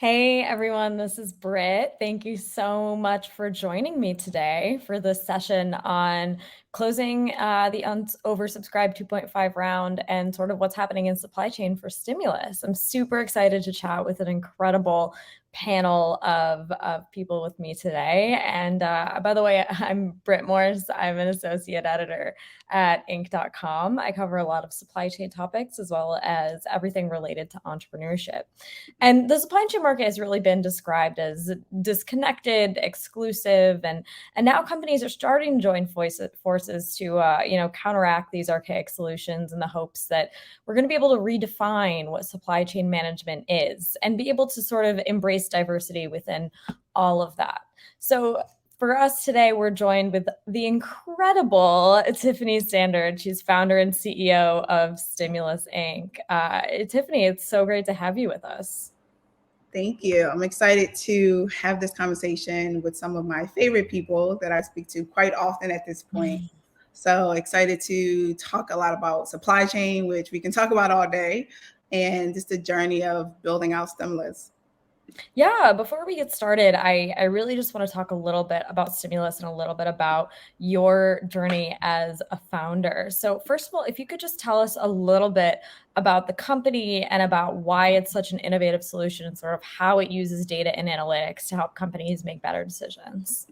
Hey everyone, this is Britt. Thank you so much for joining me today for this session on closing the oversubscribed 2.5 round and sort of what's happening in supply chain for stimulus. I'm super excited to chat with an incredible panel of people with me today. And by the way, I'm Britt Morse. I'm an associate editor at Inc.com. I cover a lot of supply chain topics as well as everything related to entrepreneurship. And the supply chain market has really been described as disconnected, exclusive, and now companies are starting to join forces to counteract these archaic solutions in the hopes that we're going to be able to redefine what supply chain management is and be able to sort of embrace diversity within all of that. So for us today, we're joined with the incredible Tiffany Standard. She's founder and CEO of Stimulus Inc. Tiffany, it's so great to have you with us. Thank you. I'm excited to have this conversation with some of my favorite people that I speak to quite often at this point. So excited to talk a lot about supply chain, which we can talk about all day, and just the journey of building out Stimulus. Yeah, before we get started, I really just want to talk a little bit about Stimulus and a little bit about your journey as a founder. So, first of all, if you could just tell us a little bit about the company and about why it's such an innovative solution and sort of how it uses data and analytics to help companies make better decisions.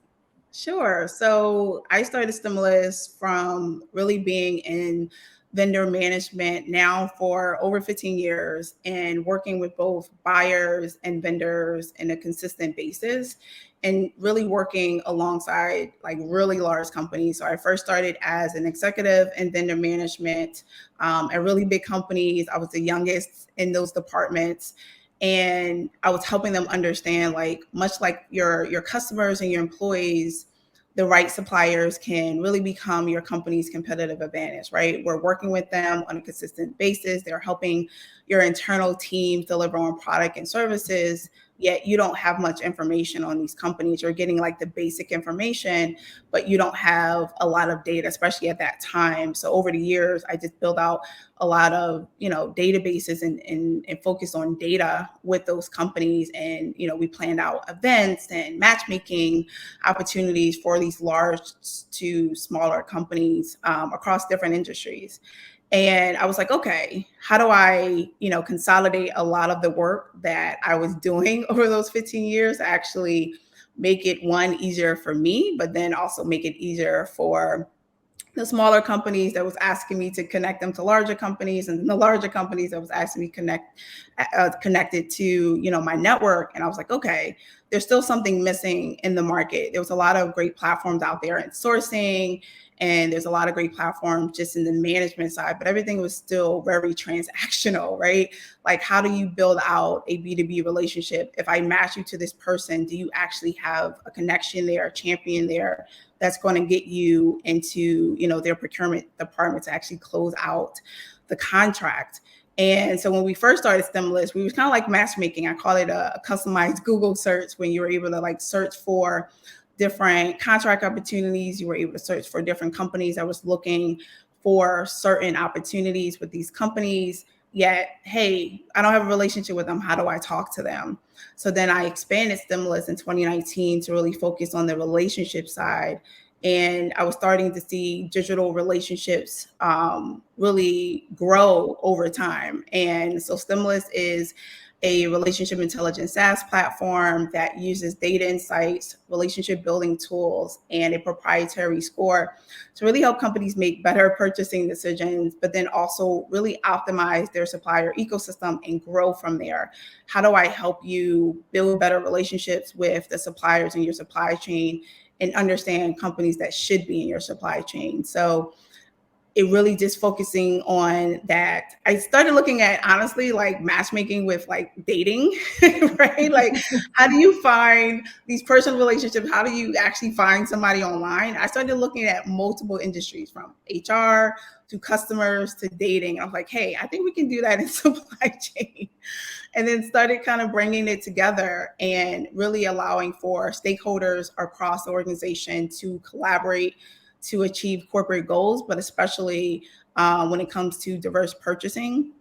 Sure. So I started Stimulus from really being in vendor management now for over 15 years and working with both buyers and vendors in a consistent basis and really working alongside like really large companies. So I first started as an executive in vendor management at really big companies. I was the youngest in those departments, and I was helping them understand, like, much like your customers and your employees, the right suppliers can really become your company's competitive advantage, right? We're working with them on a consistent basis. They're helping your internal teams deliver on product and services, yet you don't have much information on these companies. You're getting like the basic information, but you don't have a lot of data, especially at that time. So over the years, I just built out a lot of, databases and focus on data with those companies. And, we planned out events and matchmaking opportunities for these large to smaller companies across different industries. And I was like, okay, how do I, consolidate a lot of the work that I was doing over those 15 years, actually make it one easier for me, but then also make it easier for the smaller companies that was asking me to connect them to larger companies, and the larger companies that was asking me connected to, my network. And I was like, okay, there's still something missing in the market. There was a lot of great platforms out there in sourcing, and there's a lot of great platforms just in the management side, but everything was still very transactional, right? Like, how do you build out a B2B relationship? If I match you to this person, do you actually have a connection there, a champion there that's going to get you into, their procurement department to actually close out the contract? And so when we first started Stimulus, we was kind of like matchmaking. I call it a customized Google search, when you were able to like search for different contract opportunities. You were able to search for different companies that was looking for certain opportunities with these companies. Yet, hey, I don't have a relationship with them. How do I talk to them? So then I expanded Stimulus in 2019 to really focus on the relationship side. And I was starting to see digital relationships really grow over time. And so Stimulus is a relationship intelligence SaaS platform that uses data insights, relationship building tools, and a proprietary score to really help companies make better purchasing decisions, but then also really optimize their supplier ecosystem and grow from there. How do I help you build better relationships with the suppliers in your supply chain and understand companies that should be in your supply chain? So it really just focusing on that. I started looking at, honestly, like matchmaking with like dating, right? Like, how do you find these personal relationships? How do you actually find somebody online? I started looking at multiple industries, from HR to customers to dating. I was like, hey, I think we can do that in supply chain. And then started kind of bringing it together and really allowing for stakeholders across the organization to collaborate to achieve corporate goals, but especially when it comes to diverse purchasing.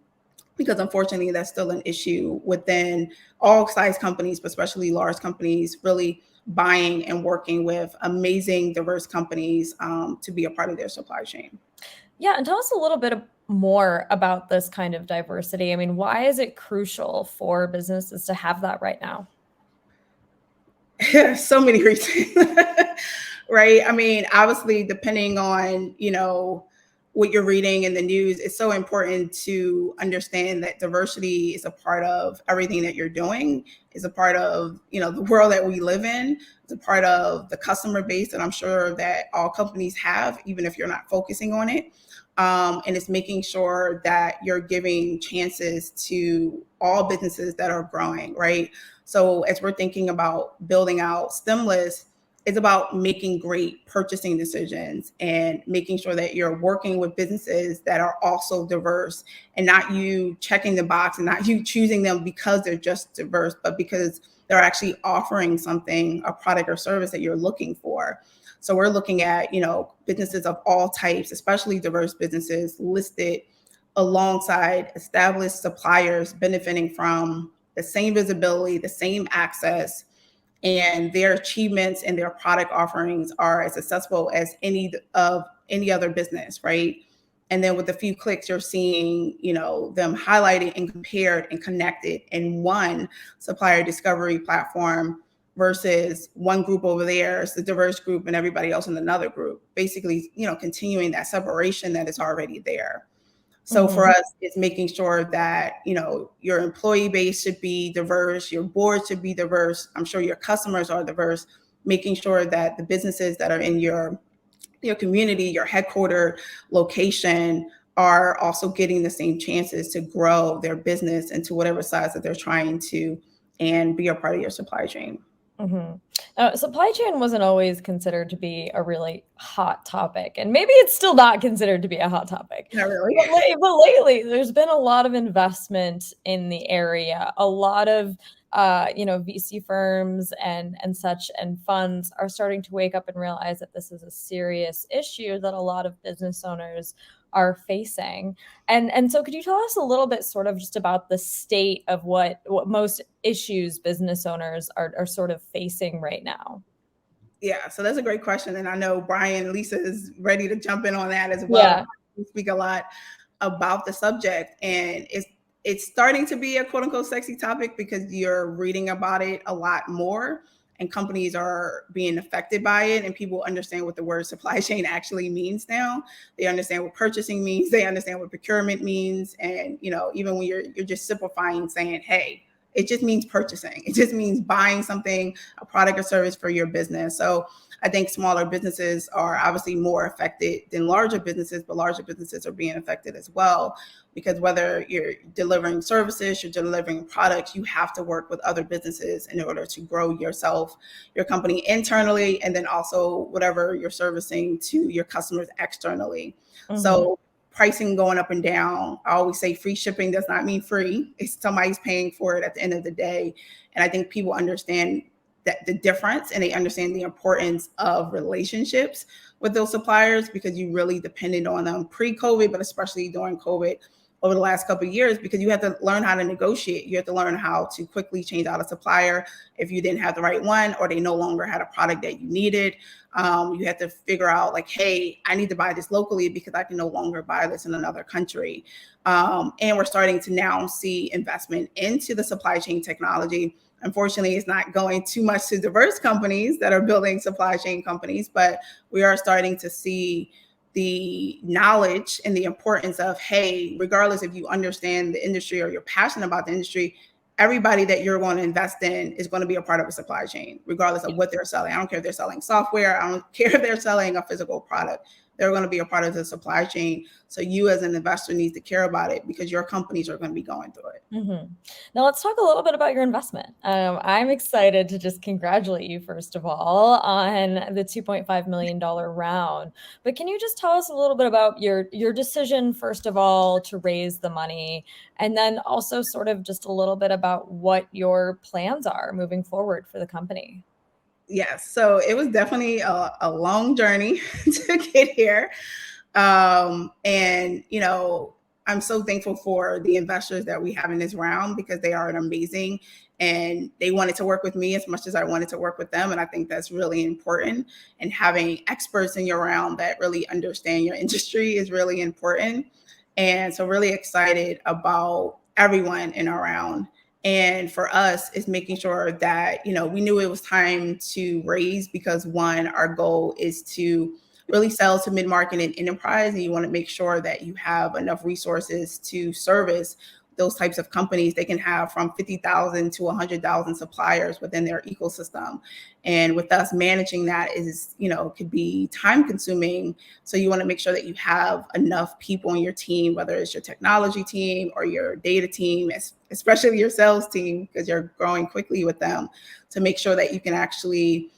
because unfortunately that's still an issue within all size companies, but especially large companies, really buying and working with amazing diverse companies to be a part of their supply chain. Yeah, and tell us a little bit more about this kind of diversity. I mean, why is it crucial for businesses to have that right now? So many reasons. Right? I mean, obviously, depending on, what you're reading in the news, it's so important to understand that diversity is a part of everything that you're doing, is a part of, the world that we live in, it's a part of the customer base that I'm sure that all companies have, even if you're not focusing on it. And it's making sure that you're giving chances to all businesses that are growing, right? So as we're thinking about building out stimulus, it's about making great purchasing decisions and making sure that you're working with businesses that are also diverse, and not you checking the box and not you choosing them because they're just diverse, but because they're actually offering something, a product or service that you're looking for. So we're looking at, businesses of all types, especially diverse businesses, listed alongside established suppliers benefiting from the same visibility, the same access, and their achievements and their product offerings are as accessible as any other business, right? And then with a few clicks, you're seeing, them highlighted and compared and connected in one supplier discovery platform versus one group over there, it's the diverse group, and everybody else in another group. Basically, continuing that separation that is already there. So for Mhm. us, it's making sure that, your employee base should be diverse, your board should be diverse. I'm sure your customers are diverse, making sure that the businesses that are in your community, your headquarter location, are also getting the same chances to grow their business into whatever size that they're trying to, and be a part of your supply chain. Mhm. Supply chain wasn't always considered to be a really hot topic, and maybe it's still not considered to be a hot topic. Not really. But lately, there's been a lot of investment in the area. A lot of VC firms and such and funds are starting to wake up and realize that this is a serious issue that a lot of business owners are facing. And so could you tell us a little bit sort of just about the state of what most issues business owners are sort of facing right now? Yeah, so that's a great question. And I know Brian and Lisa is ready to jump in on that as well. Yeah. We speak a lot about the subject, and it's starting to be a quote unquote sexy topic because you're reading about it a lot more, and companies are being affected by it, and people understand what the word supply chain actually means now. They understand what purchasing means, they understand what procurement means, and even when you're just simplifying, saying, hey, it just means purchasing. It just means buying something, a product or service for your business. So I think smaller businesses are obviously more affected than larger businesses, but larger businesses are being affected as well, because whether you're delivering services, you're delivering products, you have to work with other businesses in order to grow yourself, your company internally, and then also whatever you're servicing to your customers externally. Mhm. So pricing going up and down, I always say free shipping does not mean free. It's somebody's paying for it at the end of the day. And I think people understand that the difference, and they understand the importance of relationships with those suppliers, because you really depended on them pre-COVID, but especially during COVID over the last couple of years, because you have to learn how to negotiate. You have to learn how to quickly change out a supplier if you didn't have the right one, or they no longer had a product that you needed. You have to figure out like, hey, I need to buy this locally because I can no longer buy this in another country. And we're starting to now see investment into the supply chain technology. Unfortunately, it's not going too much to diverse companies that are building supply chain companies, but we are starting to see the knowledge and the importance of, hey, regardless if you understand the industry or you're passionate about the industry, everybody that you're going to invest in is going to be a part of a supply chain, regardless of what they're selling. I don't care if they're selling software. I don't care if they're selling a physical product. They're going to be a part of the supply chain. So you as an investor need to care about it, because your companies are going to be going through it. Mhm. Now let's talk a little bit about your investment. I'm excited to just congratulate you, first of all, on the $2.5 million round. But can you just tell us a little bit about your decision, first of all, to raise the money, and then also sort of just a little bit about what your plans are moving forward for the company? Yes. So it was definitely a long journey to get here. And, I'm so thankful for the investors that we have in this round because they are amazing and they wanted to work with me as much as I wanted to work with them. And I think that's really important. And having experts in your round that really understand your industry is really important. And so really excited about everyone in our round. And for us, it's making sure that, we knew it was time to raise because one, our goal is to really sell to mid-market and enterprise, and you want to make sure that you have enough resources to service those types of companies. They can have from 50,000 to 100,000 suppliers within their ecosystem. And with us, managing that is, could be time consuming. So you want to make sure that you have enough people on your team, whether it's your technology team or your data team, especially your sales team, because you're growing quickly with them, to make sure that you can actually,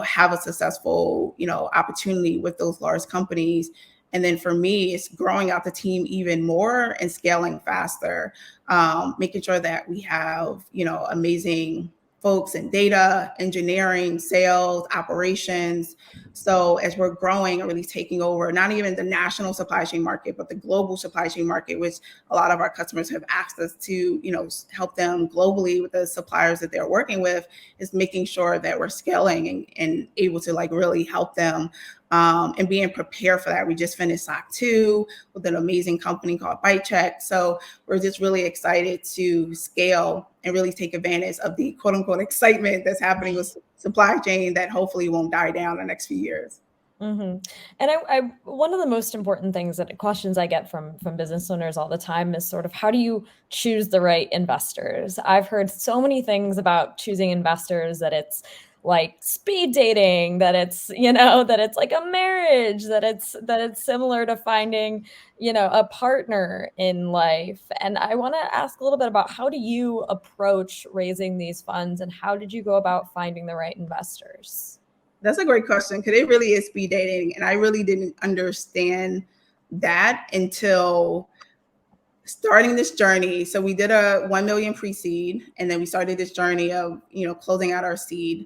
have a successful, opportunity with those large companies. And then for me, it's growing out the team even more and scaling faster, making sure that we have, amazing folks in data, engineering, sales, operations. So as we're growing and really taking over, not even the national supply chain market, but the global supply chain market, which a lot of our customers have asked us to, help them globally with the suppliers that they're working with, is making sure that we're scaling and able to really help them and being prepared for that. We just finished SOC 2 with an amazing company called BiteCheck. So we're just really excited to scale and really take advantage of the quote unquote excitement that's happening with supply chain that hopefully won't die down in the next few years. Mm-hmm. And I one of the most important questions I get from business owners all the time is sort of, how do you choose the right investors? I've heard so many things about choosing investors, that it's like speed dating, that it's, that it's like a marriage, that it's similar to finding, a partner in life. And I want to ask a little bit about, how do you approach raising these funds, and how did you go about finding the right investors? That's a great question, because it really is speed dating. And I really didn't understand that until starting this journey. So we did a 1 million pre-seed, and then we started this journey of, closing out our seed.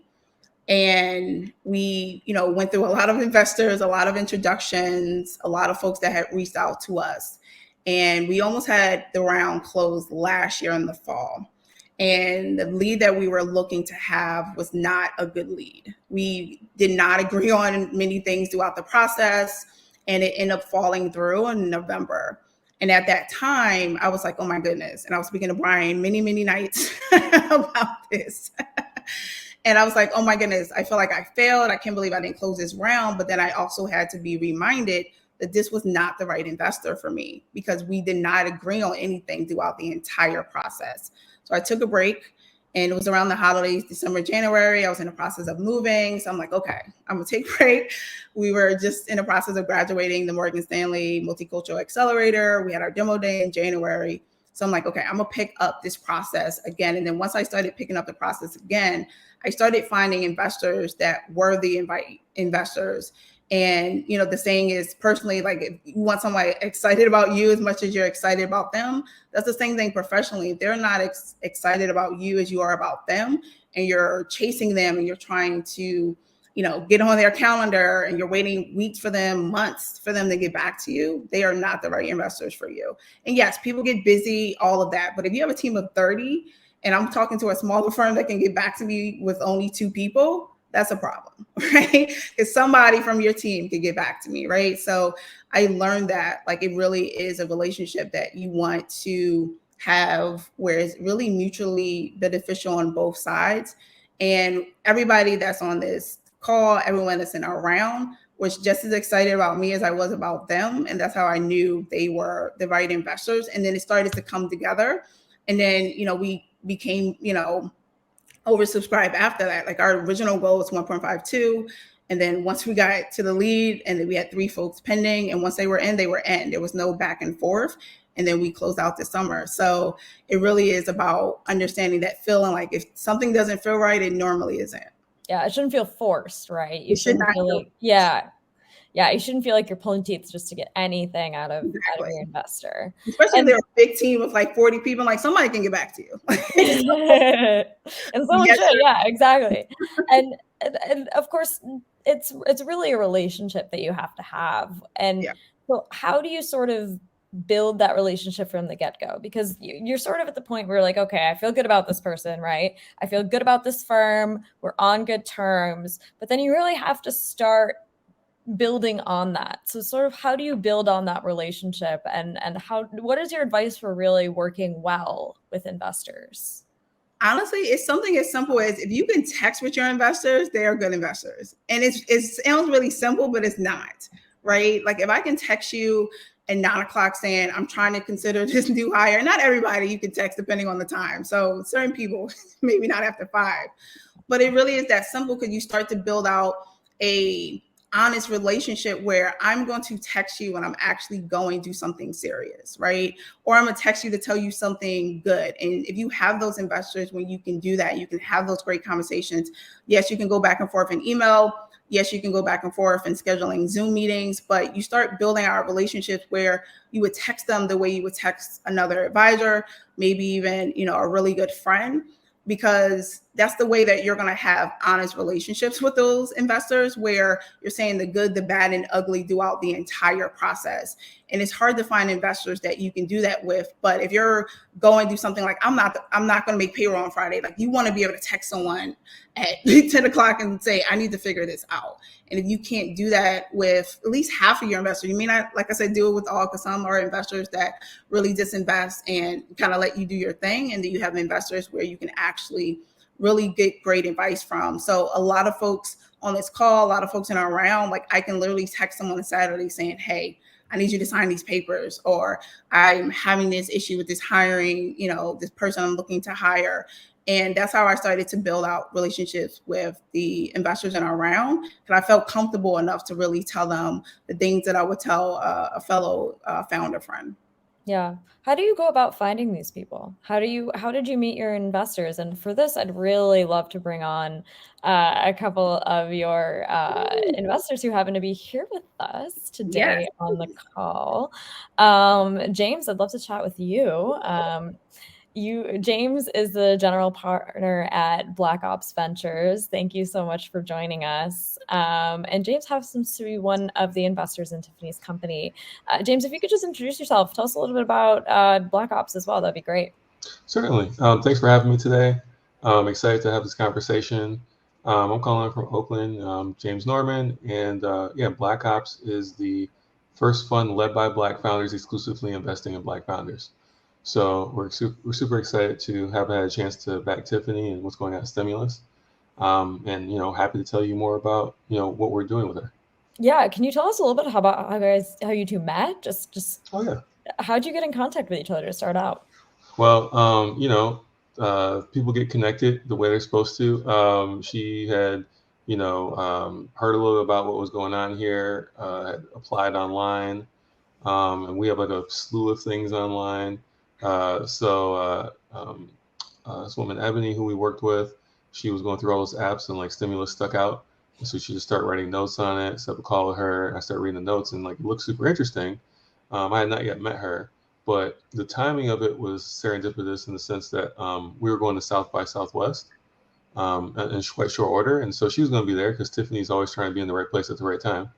And we, went through a lot of investors, a lot of introductions, a lot of folks that had reached out to us. And we almost had the round closed last year in the fall. And the lead that we were looking to have was not a good lead. We did not agree on many things throughout the process, and it ended up falling through in November. And at that time, I was like, oh my goodness. And I was speaking to Brian many, many nights about this. And I was like, oh my goodness, I feel like I failed. I can't believe I didn't close this round. But then I also had to be reminded that this was not the right investor for me, because we did not agree on anything throughout the entire process. So I took a break, and it was around the holidays, December, January. I was in the process of moving. So I'm like, okay, I'm gonna take a break. We were just in the process of graduating the Morgan Stanley Multicultural Accelerator. We had our demo day in January. So I'm like, okay, I'm gonna pick up this process again. And then once I started picking up the process again, I started finding investors that were the investors. And, the saying is, personally, like, if you want somebody excited about you as much as you're excited about them, that's the same thing professionally. If they're not excited about you as you are about them, and you're chasing them and you're trying to, get on their calendar, and you're waiting weeks for them, months for them to get back to you, they are not the right investors for you. And yes, people get busy, all of that. But if you have a team of 30, and I'm talking to a smaller firm that can get back to me with only 2 people, that's a problem, right? Because somebody from your team could get back to me, right? So I learned that, like, it really is a relationship that you want to have where it's really mutually beneficial on both sides. And everybody that's on this call, everyone that's in our round, was just as excited about me as I was about them. And that's how I knew they were the right investors. And then it started to come together. And then, we became, oversubscribed after that. Like, our original goal was 1.52. And then once we got to the lead, and then we had 3 folks pending, and once they were in, they were in. There was no back and forth. And then we closed out this summer. So it really is about understanding that feeling, like, if something doesn't feel right, it normally isn't. Yeah, it shouldn't feel forced, right? It should not feel like, yeah, you shouldn't feel like you're pulling teeth just to get anything out of exactly. your investor. Especially if they're a big team of like 40 people, like, somebody can get back to you. And someone Yes, should, yeah, exactly. And of course, it's really a relationship that you have to have. And yeah. so how do you sort of build that relationship from the get-go? Because you're sort of at the point where you're like, okay, I feel good about this person, right? I feel good about this firm. We're on good terms. But then you really have to start building on that. So sort of how do you build on that relationship, and how, what is your advice for really working well with investors? Honestly, it's something as simple as if you can text with your investors, they are good investors. And it sounds really simple, but it's not, right? Like if I can text you at 9 o'clock saying I'm trying to consider this new hire, not everybody you can text depending on the time. So certain people, maybe not after 5, but it really is that simple because you start to build out a honest relationship where I'm going to text you when I'm actually going to do something serious, right? Or I'm going to text you to tell you something good. And if you have those investors, when you can do that, you can have those great conversations. Yes, you can go back and forth in email. Yes, you can go back and forth in scheduling Zoom meetings, but you start building out relationships where you would text them the way you would text another advisor, maybe even, a really good friend, because that's the way that you're going to have honest relationships with those investors, where you're saying the good, the bad, and ugly throughout the entire process. And it's hard to find investors that you can do that with. But if you're going through something like I'm not going to make payroll on Friday, like you want to be able to text someone at 10 o'clock and say, I need to figure this out. And if you can't do that with at least half of your investors, you may not, like I said, do it with all, because some are investors that really disinvest and kind of let you do your thing. And then you have investors where you can actually really get great advice from. So a lot of folks on this call, a lot of folks in our round, like I can literally text someone on Saturday saying, hey, I need you to sign these papers, or I'm having this issue with this hiring, this person I'm looking to hire. And that's how I started to build out relationships with the investors in our round. And I felt comfortable enough to really tell them the things that I would tell a fellow founder friend. Yeah. How do you go about finding these people? How did you meet your investors? And for this, I'd really love to bring on a couple of your investors who happen to be here with us Yes. today on the call. James, I'd love to chat with you. James is the general partner at Black Ops Ventures. Thank you so much for joining us. And James happens to be one of the investors in Tiffany's company. James, if you could just introduce yourself, tell us a little bit about Black Ops as well. That'd be great. Certainly. Thanks for having me today. I'm excited to have this conversation. I'm calling from Oakland, James Norman, and yeah, Black Ops is the first fund led by Black founders, exclusively investing in Black founders. So we're super excited to have had a chance to back Tiffany and what's going on at Stimulus, and happy to tell you more about what we're doing with her. Yeah, can you tell us a little bit about how you two met? Just Oh yeah. how'd you get in contact with each other to start out? Well, people get connected the way they're supposed to. She had, heard a little about what was going on here, had applied online, and we have like a slew of things online. This woman, Ebony, who we worked with, she was going through all those apps and like Stimulus stuck out. And so she just started writing notes on it, set up a call with her. I started reading the notes and like it looked super interesting. I had not yet met her, but the timing of it was serendipitous in the sense that we were going to South by Southwest in quite short order. And so she was going to be there because Tiffany's always trying to be in the right place at the right time.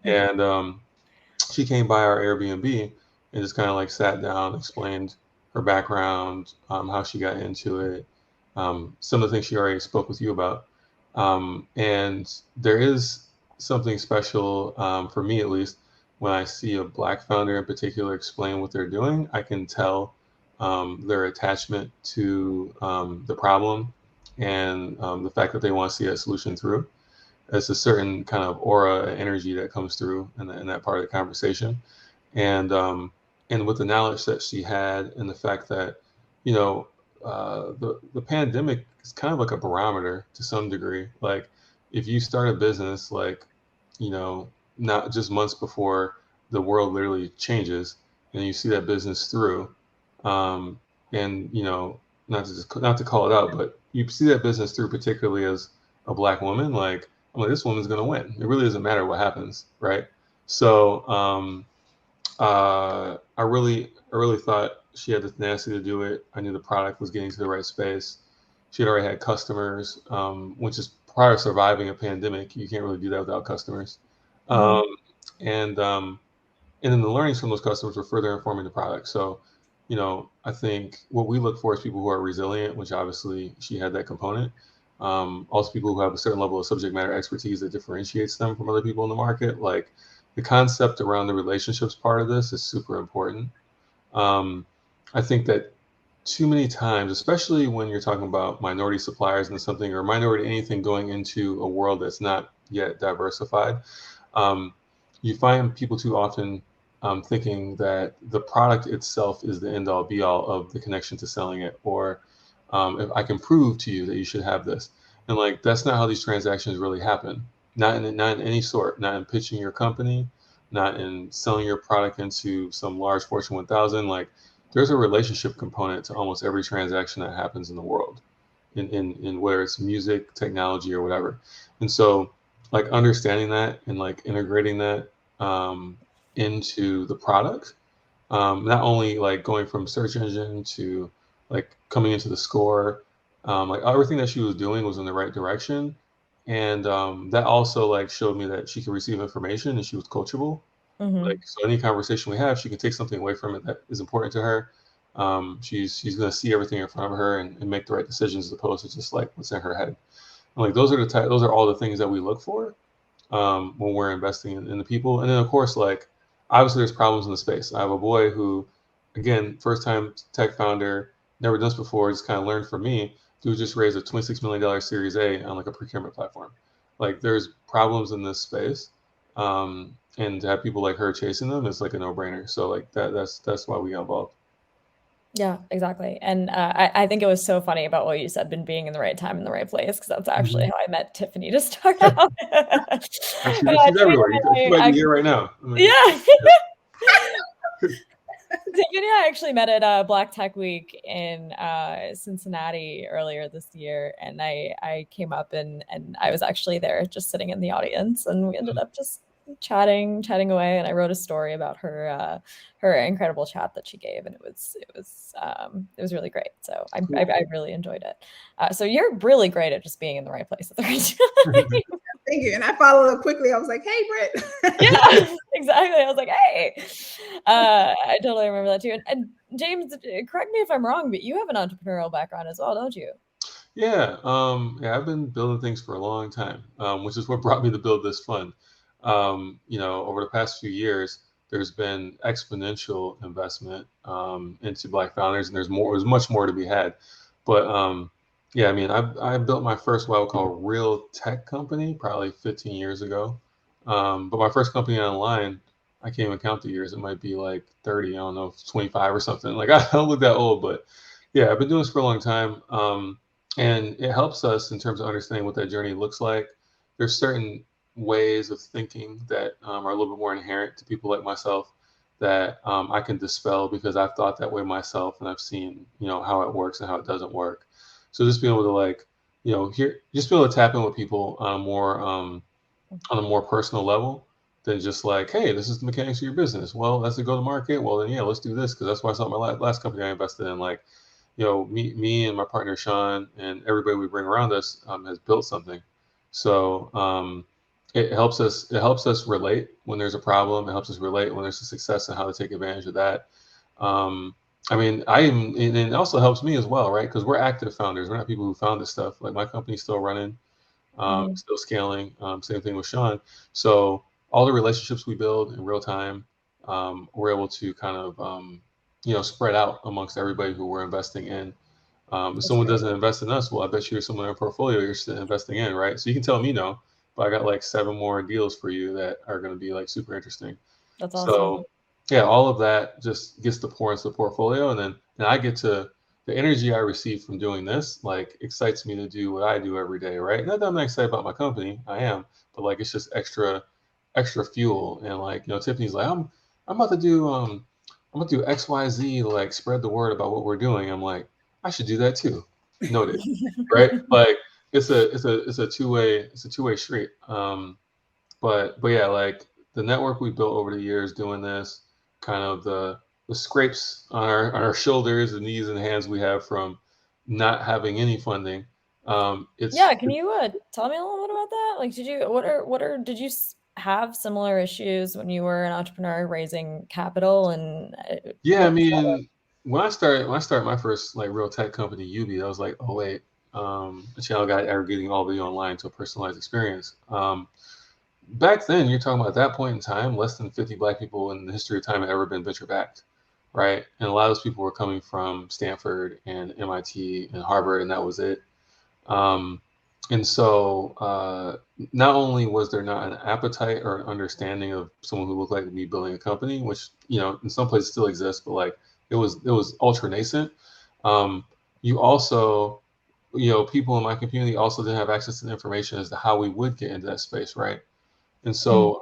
And she came by our Airbnb and just kind of like sat down, explained her background, how she got into it, some of the things she already spoke with you about. And there is something special, for me at least, when I see a Black founder in particular explain what they're doing. I can tell their attachment to the problem and the fact that they want to see a solution through. There's a certain kind of aura and energy that comes through in that part of the conversation, and and with the knowledge that she had and the fact that you know the pandemic is kind of like a barometer to some degree. Like if you start a business, like you know not just months before the world literally changes, and you see that business through, um, and not to call it out, but you see that business through, particularly as a Black woman, like I'm like, this woman's gonna win. It really doesn't matter what happens, right? So I really thought she had the tenacity to do it. I knew the product was getting to the right space. She had already had customers, which is prior to surviving a pandemic. You can't really do that without customers. Mhm. Um, and and then the learnings from those customers were further informing the product. So, I think what we look for is people who are resilient, which obviously she had that component. Also, people who have a certain level of subject matter expertise that differentiates them from other people in the market. Like the concept around the relationships part of this is super important. Um, I think that too many times, especially when you're talking about minority suppliers and something, or minority anything going into a world that's not yet diversified, um, you find people too often thinking that the product itself is the end all be all of the connection to selling it, or if I can prove to you that you should have this, and like that's not how these transactions really happen. Not in any sort. Not in pitching your company, not in selling your product into some large Fortune 1000. Like there's a relationship component to almost every transaction that happens in the world, in whether it's music, technology, or whatever. And so, like understanding that and like integrating that um, into the product, not only like going from search engine to like coming into the score, like everything that she was doing was in the right direction, and that also like showed me that she could receive information and she was coachable. Like Mhm. so, any conversation we have, she can take something away from it that is important to her. She's going to see everything in front of her and make the right decisions as opposed to just like what's in her head. And, like those are all the things that we look for when we're investing in the people. And then of course, like obviously there's problems in the space. I have a boy who, again, first time tech founder, never done this before, just kind of learned from me. Dude just raised a $26 million Series A on like a procurement platform. Like there's problems in this space, and to have people like her chasing them is like a no-brainer. So like that's why we got involved. Yeah, exactly. And I think it was so funny about what you said, been being in the right time in the right place, because that's actually Mhm. how I met Tiffany to start out. She's Tiffany everywhere. She and might I be actually, here right now. I mean, yeah. Tiffany and I actually met at Black Tech Week in Cincinnati earlier this year, and I came up and I was actually there, just sitting in the audience, and we ended up just chatting away. And I wrote a story about her incredible chat that she gave, and it was really great. So I cool. really enjoyed it. So you're really great at just being in the right place at the right time. Thank you. And I followed up quickly. I was like, hey, Britt. Yeah, exactly. I was like, hey, I totally remember that too. And James, correct me if I'm wrong, but you have an entrepreneurial background as well, don't you? Yeah, I've been building things for a long time, which is what brought me to build this fund. Over the past few years, there's been exponential investment into Black founders, and there's much more to be had. But yeah, I mean, I built my first what I would call real tech company probably 15 years ago. But my first company online, I can't even count the years. It might be like 30, I don't know, 25 or something. Like I don't look that old, but yeah, I've been doing this for a long time. And it helps us in terms of understanding what that journey looks like. There's certain ways of thinking that are a little bit more inherent to people like myself that I can dispel because I've thought that way myself and I've seen how it works and how it doesn't work. So just being able to like here just be able to tap in with people on a more personal level than just like, hey, this is the mechanics of your business. Well, that's the go to market. Well, then yeah, let's do this because that's why I saw my last company I invested in. Like me and my partner Sean and everybody we bring around us has built something. So it helps us relate when there's a problem. It helps us relate when there's a success and how to take advantage of that. Um, I mean, and it also helps me as well, right? Because we're active founders. We're not people who found this stuff. Like my company's still running, Mhm. still scaling. Same thing with Sean. So all the relationships we build in real time, we're able to kind of spread out amongst everybody who we're investing in. If That's someone great. doesn't invest in us, well, I bet you there's someone in our portfolio you're still investing in, right? So you can tell me no, but I got like 7 more deals for you that are going to be like super interesting. That's awesome. So yeah, all of that just gets to pour into the portfolio, and then I get to the energy I receive from doing this, like excites me to do what I do every day, right? Not that I'm not excited about my company, I am, but like it's just extra fuel. And like Tiffany's like, I'm about to do I'm gonna do XYZ to like spread the word about what we're doing. I'm like, I should do that too. Noted, right? Like it's a two-way street. But yeah, like the network we built over the years doing this, kind of the scrapes on our shoulders and knees and hands we have from not having any funding. Yeah, It's can you tell me a little bit about that? Like, did you what are did you have similar issues when you were an entrepreneur raising capital? And Yeah, what I was that like? mean, when I started my first like real tech company, Ubi, that was like, oh wait, the channel guide aggregating all video online to a personalized experience. Back then, you're talking about at that point in time, less than 50 Black people in the history of time had ever been venture backed, right? And a lot of those people were coming from Stanford and MIT and Harvard, and that was it. Um, and so, not only was there not an appetite or an understanding of someone who looked like me building a company, which in some places still exists, but like it was ultra nascent. Um, you also, people in my community also didn't have access to the information as to how we would get into that space, right? And Mm, so,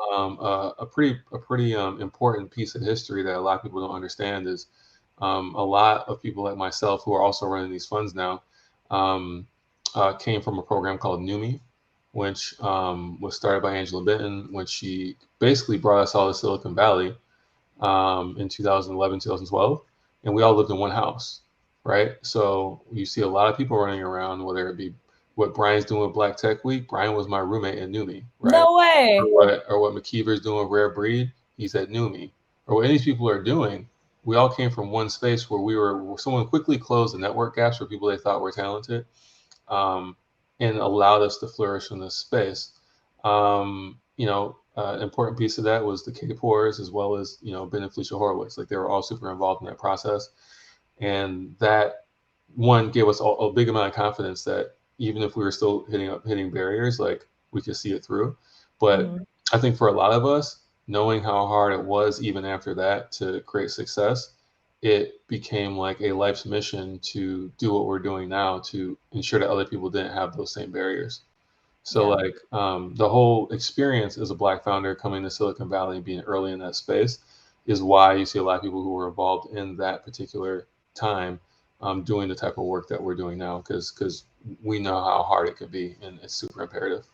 a pretty important piece of history that a lot of people don't understand is a lot of people like myself who are also running these funds now um, came from a program called NUMI, which was started by Angela Benton when she basically brought us all to Silicon Valley in 2011, 2012, and we all lived in one house, right? So you see a lot of people running around, whether it be what Brian's doing with Black Tech Week. Brian was my roommate in NUMI, right? no way. Or what McKeever's doing with Rare Breed, he's at NUMI. Or what any of these people are doing, we all came from one space where someone quickly closed the network gaps for people they thought were talented, um, and allowed us to flourish in this space. Important piece of that was the K-Pores as well as Ben and Felicia Horowitz. Like they were all super involved in that process, and that one gave us a big amount of confidence that even if we were still hitting barriers, like we could see it through. But Mhm. I think for a lot of us, knowing how hard it was even after that to create success, it became like a life's mission to do what we're doing now to ensure that other people didn't have those same barriers. So Yeah. like the whole experience as a Black founder coming to Silicon Valley and being early in that space is why you see a lot of people who were involved in that particular time doing the type of work that we're doing now because we know how hard it could be and it's super imperative.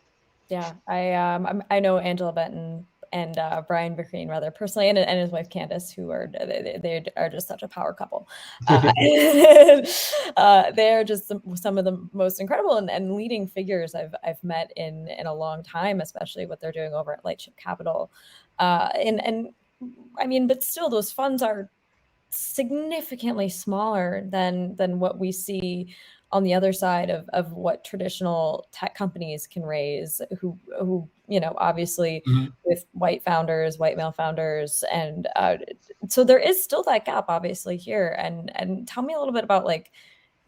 Yeah, I know Angela Benton and Brian McCreen rather personally, and his wife Candace, who are they are just such a power couple. Uh, they are just some of the most incredible and leading figures I've met in a long time, especially what they're doing over at Lightship Capital. And I mean, but still, those funds are significantly smaller than what we see on the other side of what traditional tech companies can raise, who obviously Mhm. with white founders, white male founders, and so there is still that gap obviously here. And tell me a little bit about like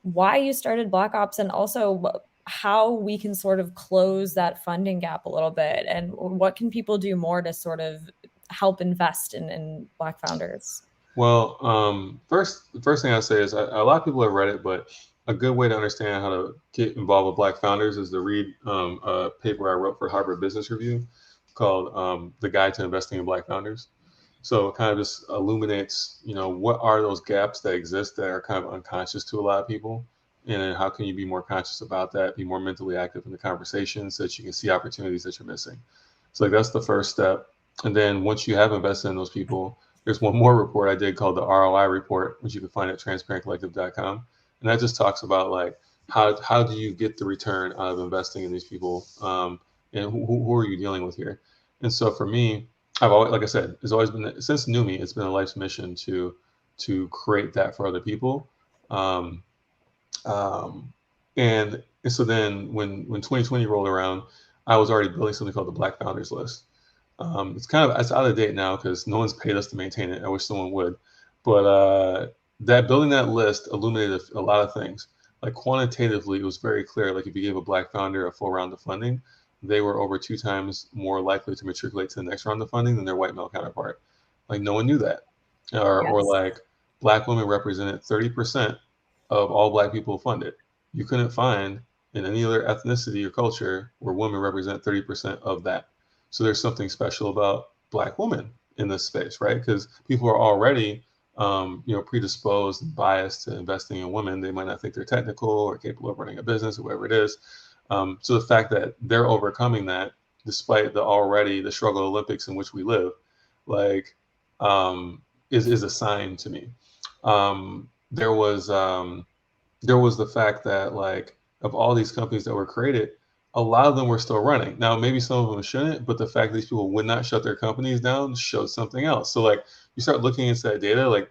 why you started Black Ops and also how we can sort of close that funding gap a little bit, and what can people do more to sort of help invest in Black founders. Well, first, the first thing I say is a lot of people have read it, but a good way to understand how to get involved with Black founders is to read a paper I wrote for Harvard Business Review called "The Guide to Investing in Black Founders." So it kind of just illuminates, what are those gaps that exist that are kind of unconscious to a lot of people, and then how can you be more conscious about that, be more mentally active in the conversation, so that you can see opportunities that you're missing. So like that's the first step. And then once you have invested in those people, there's one more report I did called the ROI report, which you can find at transparentcollective.com. And that just talks about like how do you get the return out of investing in these people, and who are you dealing with here? And so for me, I've always, like I said, it's always been since NUMI, it's been a life's mission to create that for other people. Um, um, and so then when 2020 rolled around, I was already building something called the Black Founders List. It's out of date now because no one's paid us to maintain it. I wish someone would, but that building that list illuminated a lot of things. Like quantitatively, it was very clear. Like if you gave a Black founder a full round of funding, they were over 2 times more likely to matriculate to the next round of funding than their white male counterpart. Like no one knew that, or Yes. like Black women represented 30% of all Black people funded. You couldn't find in any other ethnicity or culture where women represent 30% of that. So there's something special about Black women in this space, right? Because people are already, predisposed and biased to investing in women. They might not think they're technical or capable of running a business or whatever it is. So the fact that they're overcoming that, despite the struggle Olympics in which we live, like, is a sign to me. Um, there was the fact that like of all these companies that were created, a lot of them were still running. Now, maybe some of them shouldn't, but the fact that these people would not shut their companies down showed something else. So like you start looking into that data, like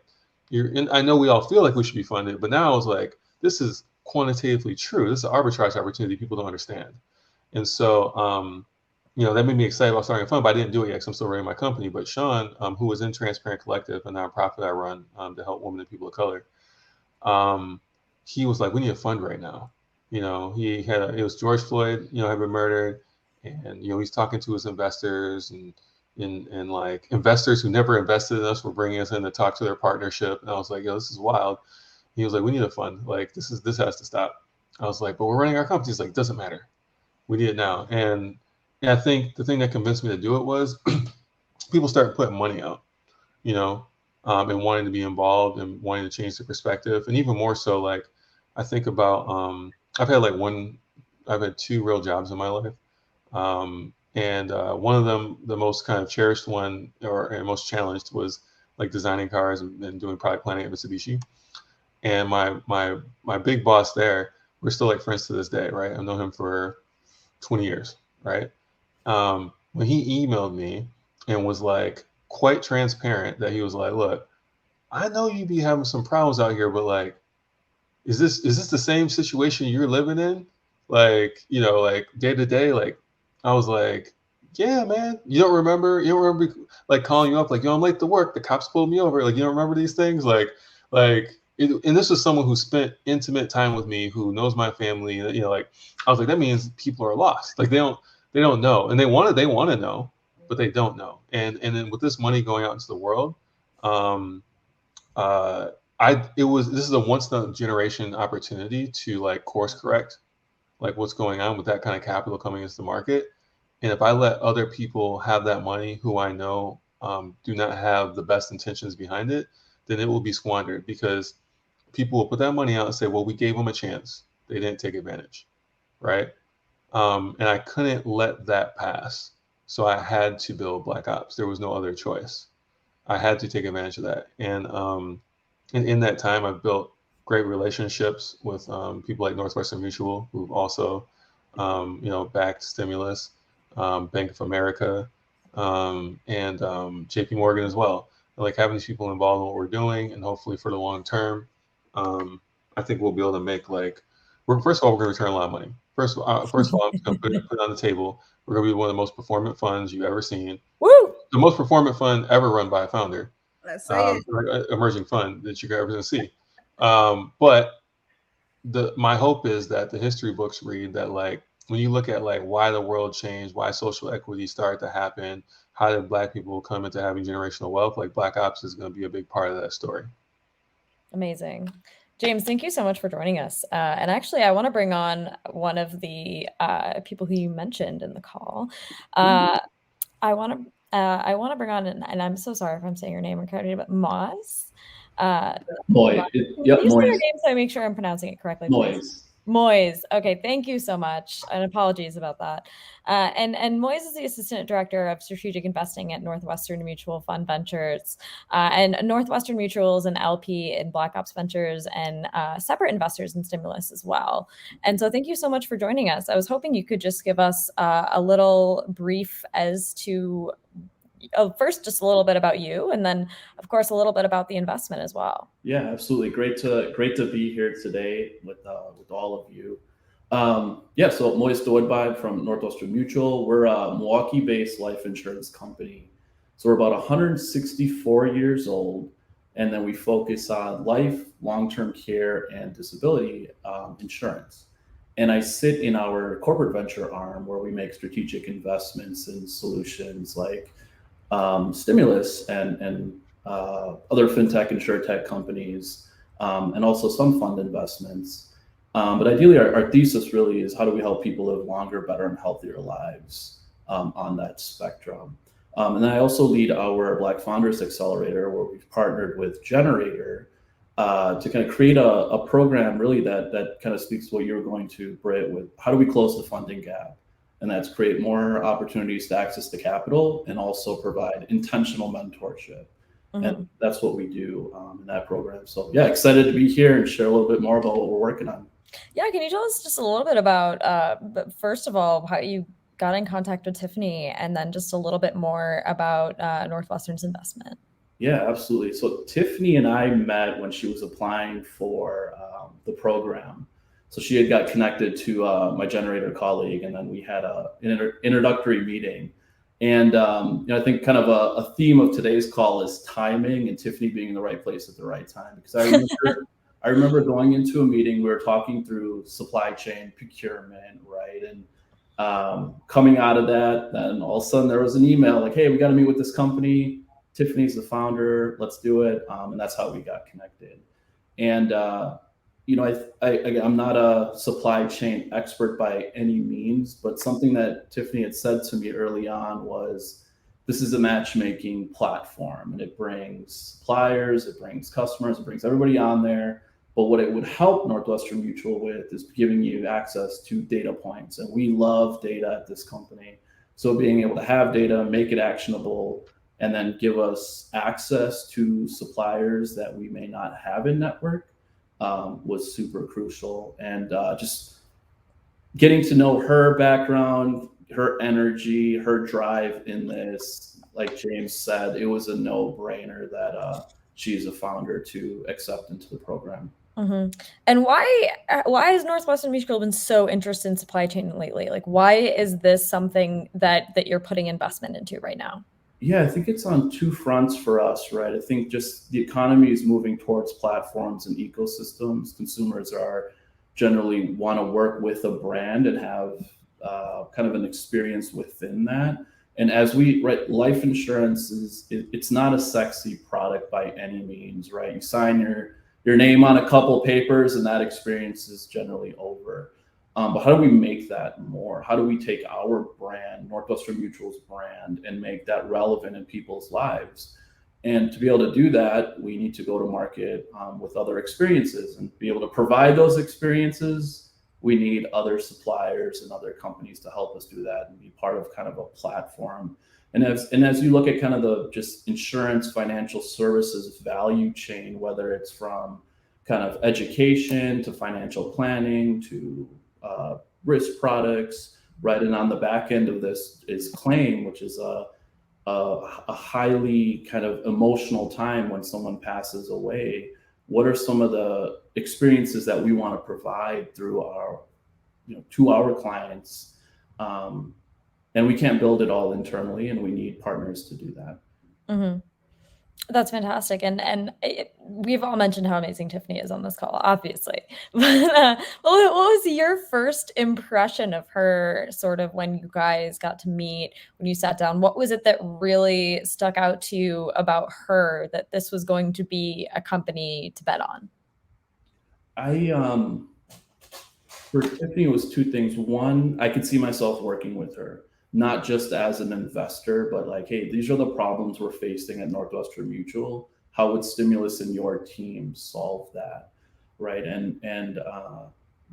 I know we all feel like we should be funded, but now I was like, this is quantitatively true. This is an arbitrage opportunity people don't understand. And so, that made me excited about starting a fund, but I didn't do it yet because I'm still running my company. But Sean, who was in Transparent Collective, a nonprofit I run to help women and people of color, he was like, we need a fund right now. It was George Floyd, had been murdered, and he's talking to his investors and like investors who never invested in us were bringing us in to talk to their partnership. And I was like, yo, this is wild. He was like, we need a fund. Like this has to stop. I was like, but we're running our company. He's like, doesn't matter. We need it now. And I think the thing that convinced me to do it was people started putting money out, and wanting to be involved and wanting to change the perspective. And even more so, like I think about, I've had two real jobs in my life. And one of them, the most kind of cherished one and most challenged, was like designing cars and doing product planning at Mitsubishi. And my big boss there, we're still like friends to this day, right? I've known him for 20 years, right? When he emailed me and was like quite transparent that he was like, look, I know you be having some problems out here, but like, is this the same situation you're living in? Like, like day to day, like I was like, yeah, man, you don't remember like calling you up, like, yo, I'm late to work. The cops pulled me over. Like, you don't remember these things? And this was someone who spent intimate time with me, who knows my family. Like I was like, that means people are lost. Like they don't know, and they want to know, but they don't know. And then with this money going out into the world, this is a once in a generation opportunity to like course correct like what's going on with that kind of capital coming into the market. And if I let other people have that money who I know do not have the best intentions behind it, then it will be squandered, because people will put that money out and say, well, we gave them a chance. They didn't take advantage, right? And I couldn't let that pass. So I had to build Black Ops. There was no other choice. I had to take advantage of that. And in that time, I've built great relationships with people like Northwestern Mutual, who've also, backed stimulus, Bank of America, and JP Morgan as well. And like having these people involved in what we're doing, and hopefully for the long term, I think we'll be able to make first of all, we're going to return a lot of money. First of all, I'm just going to put it on the table. We're going to be one of the most performant funds you've ever seen. Woo! The most performant fund ever run by a founder. Let's say emerging fund that you're ever going to see. But my hope is that the history books read that, like, when you look at like why the world changed, why social equity started to happen, how did Black people come into having generational wealth, like Black Ops is going to be a big part of that story. Amazing. James, thank you so much for joining us. And actually, I want to bring on one of the people who you mentioned in the call. I want to bring on, and I'm so sorry if I'm saying your name incorrectly, but Moz. Moy. Yep, Use Moy. your name so I make sure I'm pronouncing it correctly. Moyes. Moyes. Okay, thank you so much, and apologies about that. And Moyes is the Assistant Director of Strategic Investing at Northwestern Mutual Fund Ventures. And Northwestern Mutual is an LP in Black Ops Ventures and separate investors in Stimulus as well. And so thank you so much for joining us. I was hoping you could just give us a little brief as to first, just a little bit about you, and then, of course, a little bit about the investment as well. Yeah, absolutely. Great to be here today with all of you. So Moise Doidbide from Northwestern Mutual. We're a Milwaukee-based life insurance company. So we're about 164 years old, and then we focus on life, long-term care, and disability insurance. And I sit in our corporate venture arm, where we make strategic investments in solutions like Stimulus and other fintech and insurtech companies, and also some fund investments. But ideally, our thesis really is, how do we help people live longer, better, and healthier lives on that spectrum? And then I also lead our Black Founders Accelerator, where we've partnered with Generator to kind of create a program really that kind of speaks to what you were going to, Britt, with how do we close the funding gap? And that's create more opportunities to access the capital and also provide intentional mentorship. Mm-hmm. And that's what we do in that program. So yeah, excited to be here and share a little bit more about what we're working on. Yeah, can you tell us just a little bit about, first of all, how you got in contact with Tiffany, and then just a little bit more about Northwestern's investment? Yeah, absolutely. So Tiffany and I met when she was applying for the program. So she had got connected to my generator colleague, and then we had an introductory meeting. And I think kind of a theme of today's call is timing, and Tiffany being in the right place at the right time. Because I remember going into a meeting, we were talking through supply chain procurement, right? And coming out of that, then all of a sudden there was an email like, "Hey, we got to meet with this company. Tiffany's the founder. Let's do it." And that's how we got connected. And I'm not a supply chain expert by any means, but something that Tiffany had said to me early on was, "This is a matchmaking platform, and it brings suppliers, it brings customers, it brings everybody on there. But what it would help Northwestern Mutual with is giving you access to data points, and we love data at this company. So being able to have data, make it actionable, and then give us access to suppliers that we may not have in network was super crucial." And just getting to know her background, her energy, her drive in this, like James said, it was a no-brainer that she's a founder to accept into the program. And why has Northwestern Mutual been so interested in supply chain lately? Like, why is this something that you're putting investment into right now? Yeah, I think it's on two fronts for us, right? I think just the economy is moving towards platforms and ecosystems. Consumers are generally want to work with a brand and have kind of an experience within that. And as we, right, life insurance it's not a sexy product by any means, right? You sign your name on a couple papers and that experience is generally over. But how do we make that more? How do we take our brand, Northwestern Mutual's brand, and make that relevant in people's lives? And to be able to do that, we need to go to market with other experiences and be able to provide those experiences. We need other suppliers and other companies to help us do that and be part of kind of a platform. And as you look at kind of the just insurance, financial services value chain, whether it's from kind of education to financial planning to risk products, right? And on the back end of this is claim, which is a highly kind of emotional time when someone passes away. What are some of the experiences that we want to provide through our, to our clients? And we can't build it all internally, and we need partners to do that. Mm-hmm. That's fantastic, and we've all mentioned how amazing Tiffany is on this call, obviously. But what was your first impression of her, sort of when you guys got to meet, when you sat down? What was it that really stuck out to you about her, that this was going to be a company to bet on? For Tiffany, it was two things. One, I could see myself working with her, not just as an investor, but like, hey, these are the problems we're facing at Northwestern Mutual. How would stimulus in your team solve that, right? And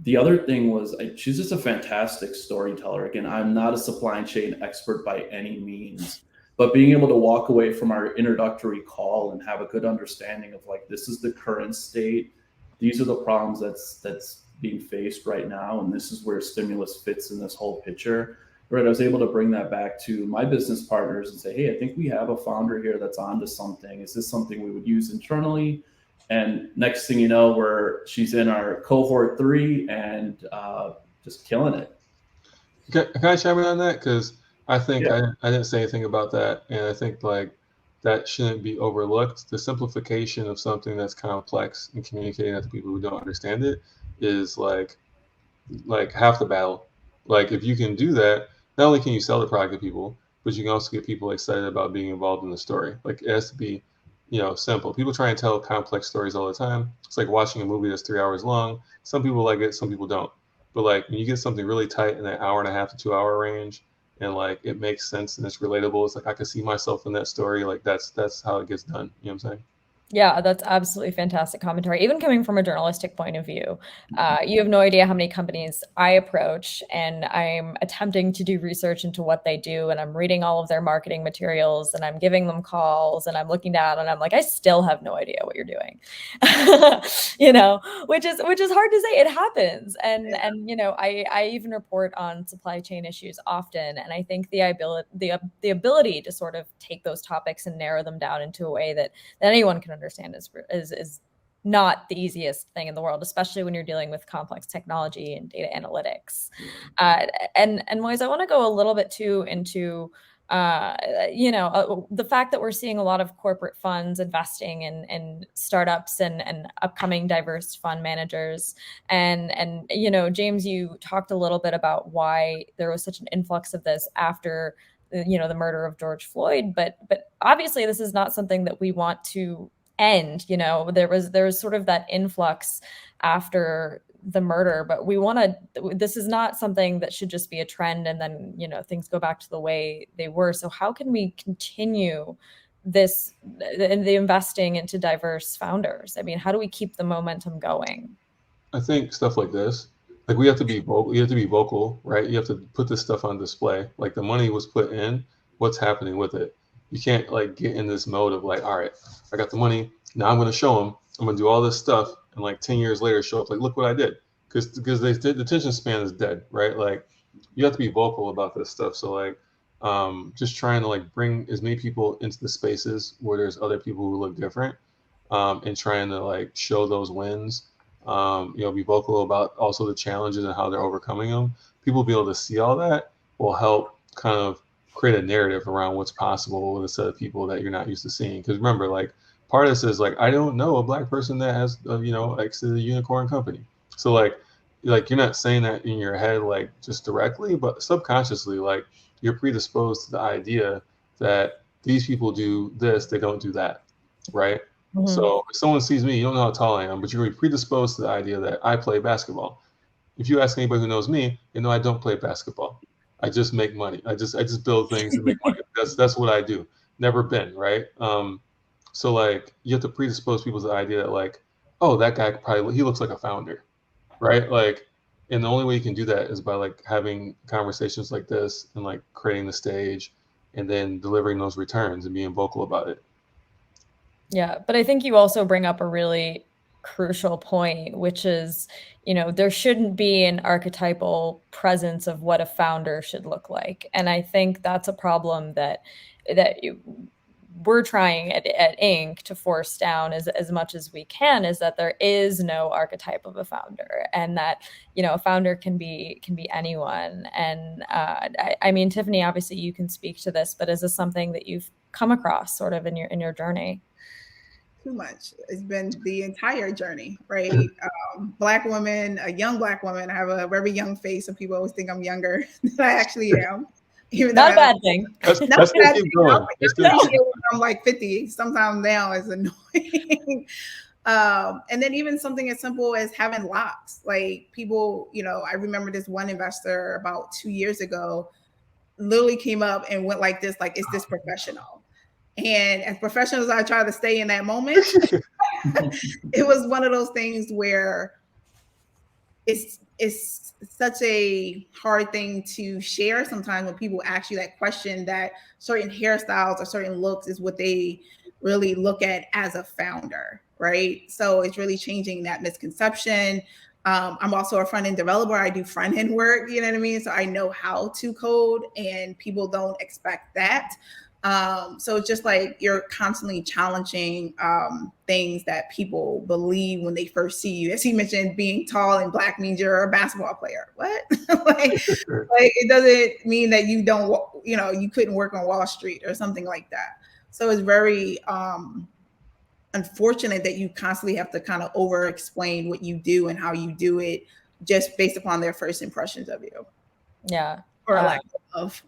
the other thing was she's just a fantastic storyteller. Again, I'm not a supply chain expert by any means, but being able to walk away from our introductory call and have a good understanding of like, this is the current state, these are the problems that's being faced right now, and this is where stimulus fits in this whole picture, right? I was able to bring that back to my business partners and say, hey, I think we have a founder here that's onto something. Is this something we would use internally? And next thing you know, she's in our cohort 3 and just killing it. Can I chime in on that? Because I think I didn't say anything about that, and I think like that shouldn't be overlooked. The simplification of something that's complex and communicating that to people who don't understand it is like half the battle. Like if you can do that, not only can you sell the product to people, but you can also get people excited about being involved in the story. Like it has to be, simple. People try and tell complex stories all the time. It's like watching a movie that's 3 hours long. Some people like it, some people don't. But like when you get something really tight in that hour and a half to 2 hour range, and like it makes sense and it's relatable, it's like I can see myself in that story. Like that's how it gets done. You know what I'm saying? Yeah, that's absolutely fantastic commentary. Even coming from a journalistic point of view, you have no idea how many companies I approach, and I'm attempting to do research into what they do, and I'm reading all of their marketing materials, and I'm giving them calls, and I'm looking down, and I'm like, I still have no idea what you're doing, which is hard to say. It happens, and I even report on supply chain issues often, and I think the ability to sort of take those topics and narrow them down into a way that anyone can understand is not the easiest thing in the world, especially when you're dealing with complex technology and data analytics. And Moise, I want to go a little bit too into the fact that we're seeing a lot of corporate funds investing in startups and upcoming diverse fund managers. And James, you talked a little bit about why there was such an influx of this after the murder of George Floyd, but obviously this is not something that we want to end. There was sort of that influx after the murder, but this is not something that should just be a trend and then things go back to the way they were. So how can we continue the investing into diverse founders? I mean, how do we keep the momentum going? I think stuff like this, like we have to be vocal. You have to be vocal, right? You have to put this stuff on display. Like the money was put in, what's happening with it? You can't like get in this mode of like, all right, I got the money. Now I'm going to show them. I'm going to do all this stuff, and like 10 years later, show up like, look what I did, because the attention span is dead, right? Like you have to be vocal about this stuff. So like, just trying to like bring as many people into the spaces where there's other people who look different, and trying to like show those wins. Be vocal about also the challenges and how they're overcoming them. People be able to see all that will help kind of create a narrative around what's possible with a set of people that you're not used to seeing. Because remember, like part of this is like, I don't know a Black person that has, exited a unicorn company. So like you're not saying that in your head, like just directly, but subconsciously, like you're predisposed to the idea that these people do this, they don't do that, right? Mm-hmm. So if someone sees me, you don't know how tall I am, but you're going to be predisposed to the idea that I play basketball. If you ask anybody who knows me, they know I don't play basketball. I just make money. I just build things and make money. That's what I do. Never been, right? So like you have to predispose people to the idea that like, oh, that guy he looks like a founder, right? Like, and the only way you can do that is by like having conversations like this and like creating the stage and then delivering those returns and being vocal about it. Yeah, but I think you also bring up a really crucial point, which is, there shouldn't be an archetypal presence of what a founder should look like. And I think that's a problem that we're trying at Inc. to force down as much as we can, is that there is no archetype of a founder, and that a founder can be anyone. And I mean, Tiffany, obviously you can speak to this, but is this something that you've come across sort of in your journey? Too much. It's been the entire journey, right? Black woman, a young Black woman. I have a very young face, so people always think I'm younger than I actually am. Even not a bad thing. That's gonna keep going. I'm like 50. Sometimes now it's annoying. And then even something as simple as having locks. Like people, I remember this one investor about 2 years ago literally came up and went like this, like, is this professional? And as professional as I try to stay in that moment, it was one of those things where it's such a hard thing to share sometimes when people ask you that question, that certain hairstyles or certain looks is what they really look at as a founder, right? So it's really changing that misconception. I'm also a front-end developer. I do front-end work, you know what I mean? So I know how to code, and people don't expect that. So it's just like you're constantly challenging things that people believe when they first see you. As he mentioned, being tall and Black means you're a basketball player. What? like it doesn't mean that you don't, you couldn't work on Wall Street or something like that. So it's very unfortunate that you constantly have to kind of over explain what you do and how you do it just based upon their first impressions of you. Yeah. Or a lack of.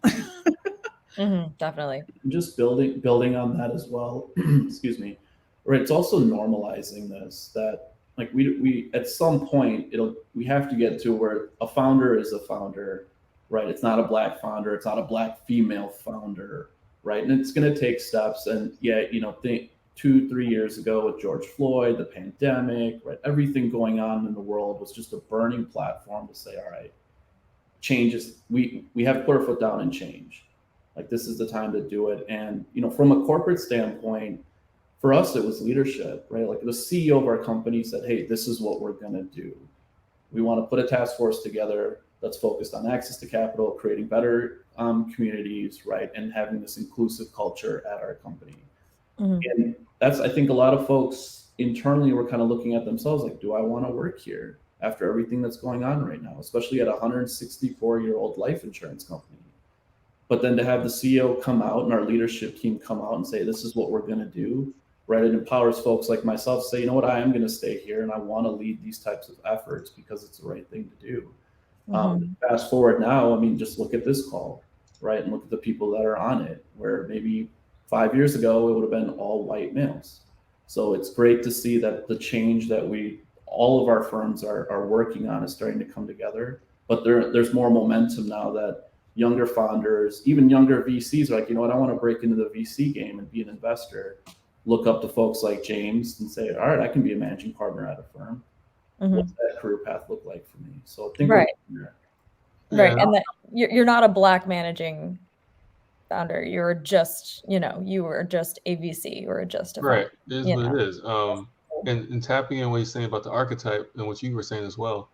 Definitely. Just building on that as well. Excuse me. Right. It's also normalizing this, that like we at some point we have to get to where a founder is a founder, right? It's not a Black founder. It's not a Black female founder, right? And it's going to take steps. And yeah, 2-3 years ago with George Floyd, the pandemic, right? Everything going on in the world was just a burning platform to say, all right, change is, we have to put our foot down and change. Like, this is the time to do it. And, from a corporate standpoint, for us, it was leadership, right? Like, the CEO of our company said, hey, this is what we're going to do. We want to put a task force together that's focused on access to capital, creating better communities, right? And having this inclusive culture at our company. And that's, I think, a lot of folks internally were kind of looking at themselves like, do I want to work here after everything that's going on right now, especially at a 164-year-old life insurance company? But then to have the CEO come out and our leadership team come out and say, this is what we're going to do, right? It empowers folks like myself to say, you know what, I am going to stay here and I want to lead these types of efforts because it's the right thing to do. Fast forward now, I mean, just look at this call, right? And look at the people that are on it, where maybe 5 years ago, it would have been all white males. So it's great to see that the change that all of our firms are working on is starting to come together. But there's more momentum now that younger founders, even younger VCs, are like, you know what, I want to break into the VC game and be an investor. Look up to folks like James and say, all right, I can be a managing partner at a firm. What's that career path look like for me? So I think right. And that you're not a Black managing founder. You're just, you were just a VC or just a right. It is what it is. And tapping in what you're saying about the archetype and what you were saying as well,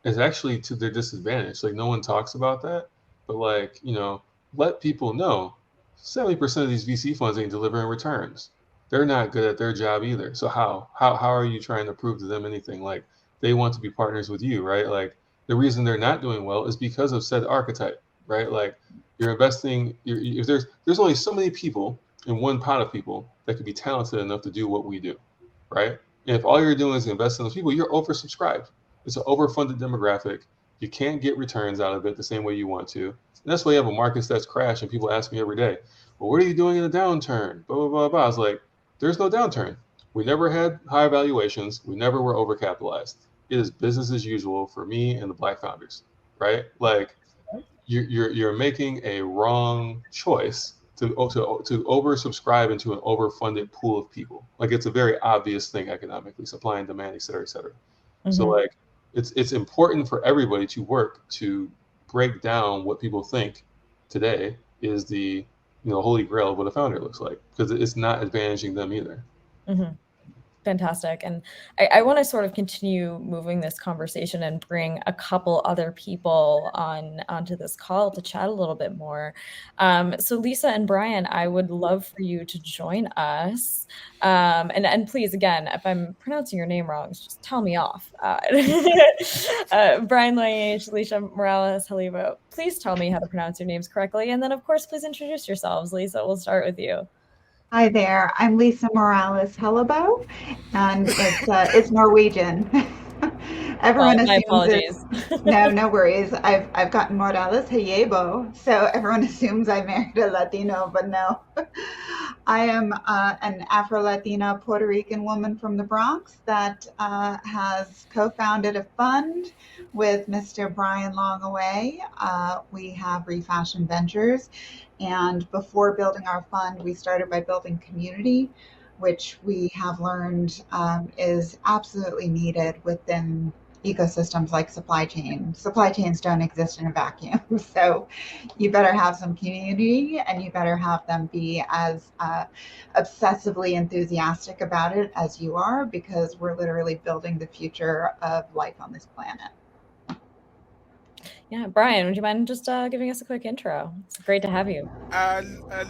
is actually to their disadvantage. Like, no one talks about that, but like, let people know 70% of these VC funds ain't delivering returns. They're not good at their job either. So how are you trying to prove to them anything? Like, they want to be partners with you, right? Like, the reason they're not doing well is because of said archetype, right? Like, you're investing, if there's only so many people in one pot of people that could be talented enough to do what we do, right? And if all you're doing is invest in those people, you're oversubscribed. It's an overfunded demographic. You can't get returns out of it the same way you want to. And that's why you have a market that's crashed, and people ask me every day, well, what are you doing in a downturn? Blah, blah, blah, blah. I was like, there's no downturn. We never had high valuations. We never were overcapitalized. It is business as usual for me and the Black founders, right? Like, you're making a wrong choice to oversubscribe into an overfunded pool of people. Like, it's a very obvious thing economically, supply and demand, et cetera, et cetera. So like, it's important for everybody to work to break down what people think today is the holy grail of what a founder looks like, because it's not advantaging them either. Fantastic. And I want to sort of continue moving this conversation and bring a couple other people onto this call to chat a little bit more. So Lisa and Brian, I would love for you to join us. And please, again, if I'm pronouncing your name wrong, just tell me off. Brian Lang, Lisa Morales Halibo, please tell me how to pronounce your names correctly. And then, of course, please introduce yourselves. Lisa, we'll start with you. Hi there, I'm Lisa Morales Hellebo, and it's Norwegian. Everyone assumes my apologies. No worries. I've gotten Morales Hellebo, so everyone assumes I married a Latino, but no. I am an Afro-Latina Puerto Rican woman from the Bronx that has co-founded a fund with Mr. Brian Longaway. We have Refashion Ventures. And before building our fund, we started by building community, which we have learned is absolutely needed within ecosystems like supply chain. Supply chains don't exist in a vacuum. So you better have some community, and you better have them be as obsessively enthusiastic about it as you are, because we're literally building the future of life on this planet. Yeah, Brian, would you mind just giving us a quick intro? It's great to have you.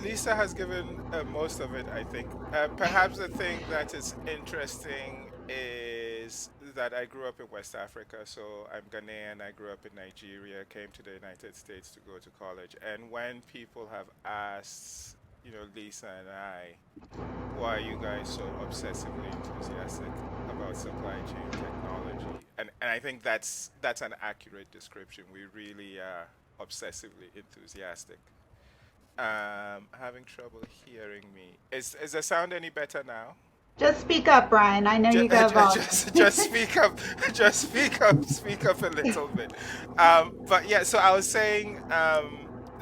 Lisa has given most of it, I think. Perhaps the thing that is interesting is that I grew up in West Africa, so I'm Ghanaian. I grew up in Nigeria, came to the United States to go to college. And when people have asked, Lisa and I, why are you guys so obsessively enthusiastic about supply chain technology? And I think that's an accurate description. We really are obsessively enthusiastic. Having trouble hearing me. Is the sound any better now? Just speak up, Brian. I know you got volume. Just speak up. Just speak up. Speak up a little bit. But yeah, so I was saying,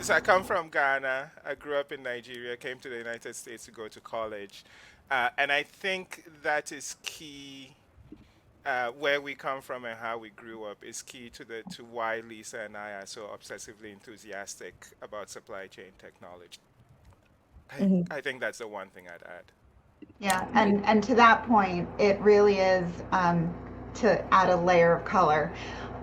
So I come from Ghana. I grew up in Nigeria, came to the United States to go to college. And I think that is key. Where we come from and how we grew up is key to why Lisa and I are so obsessively enthusiastic about supply chain technology. Mhm. I think that's the one thing I'd add. Yeah, and to that point, it really is, to add a layer of color.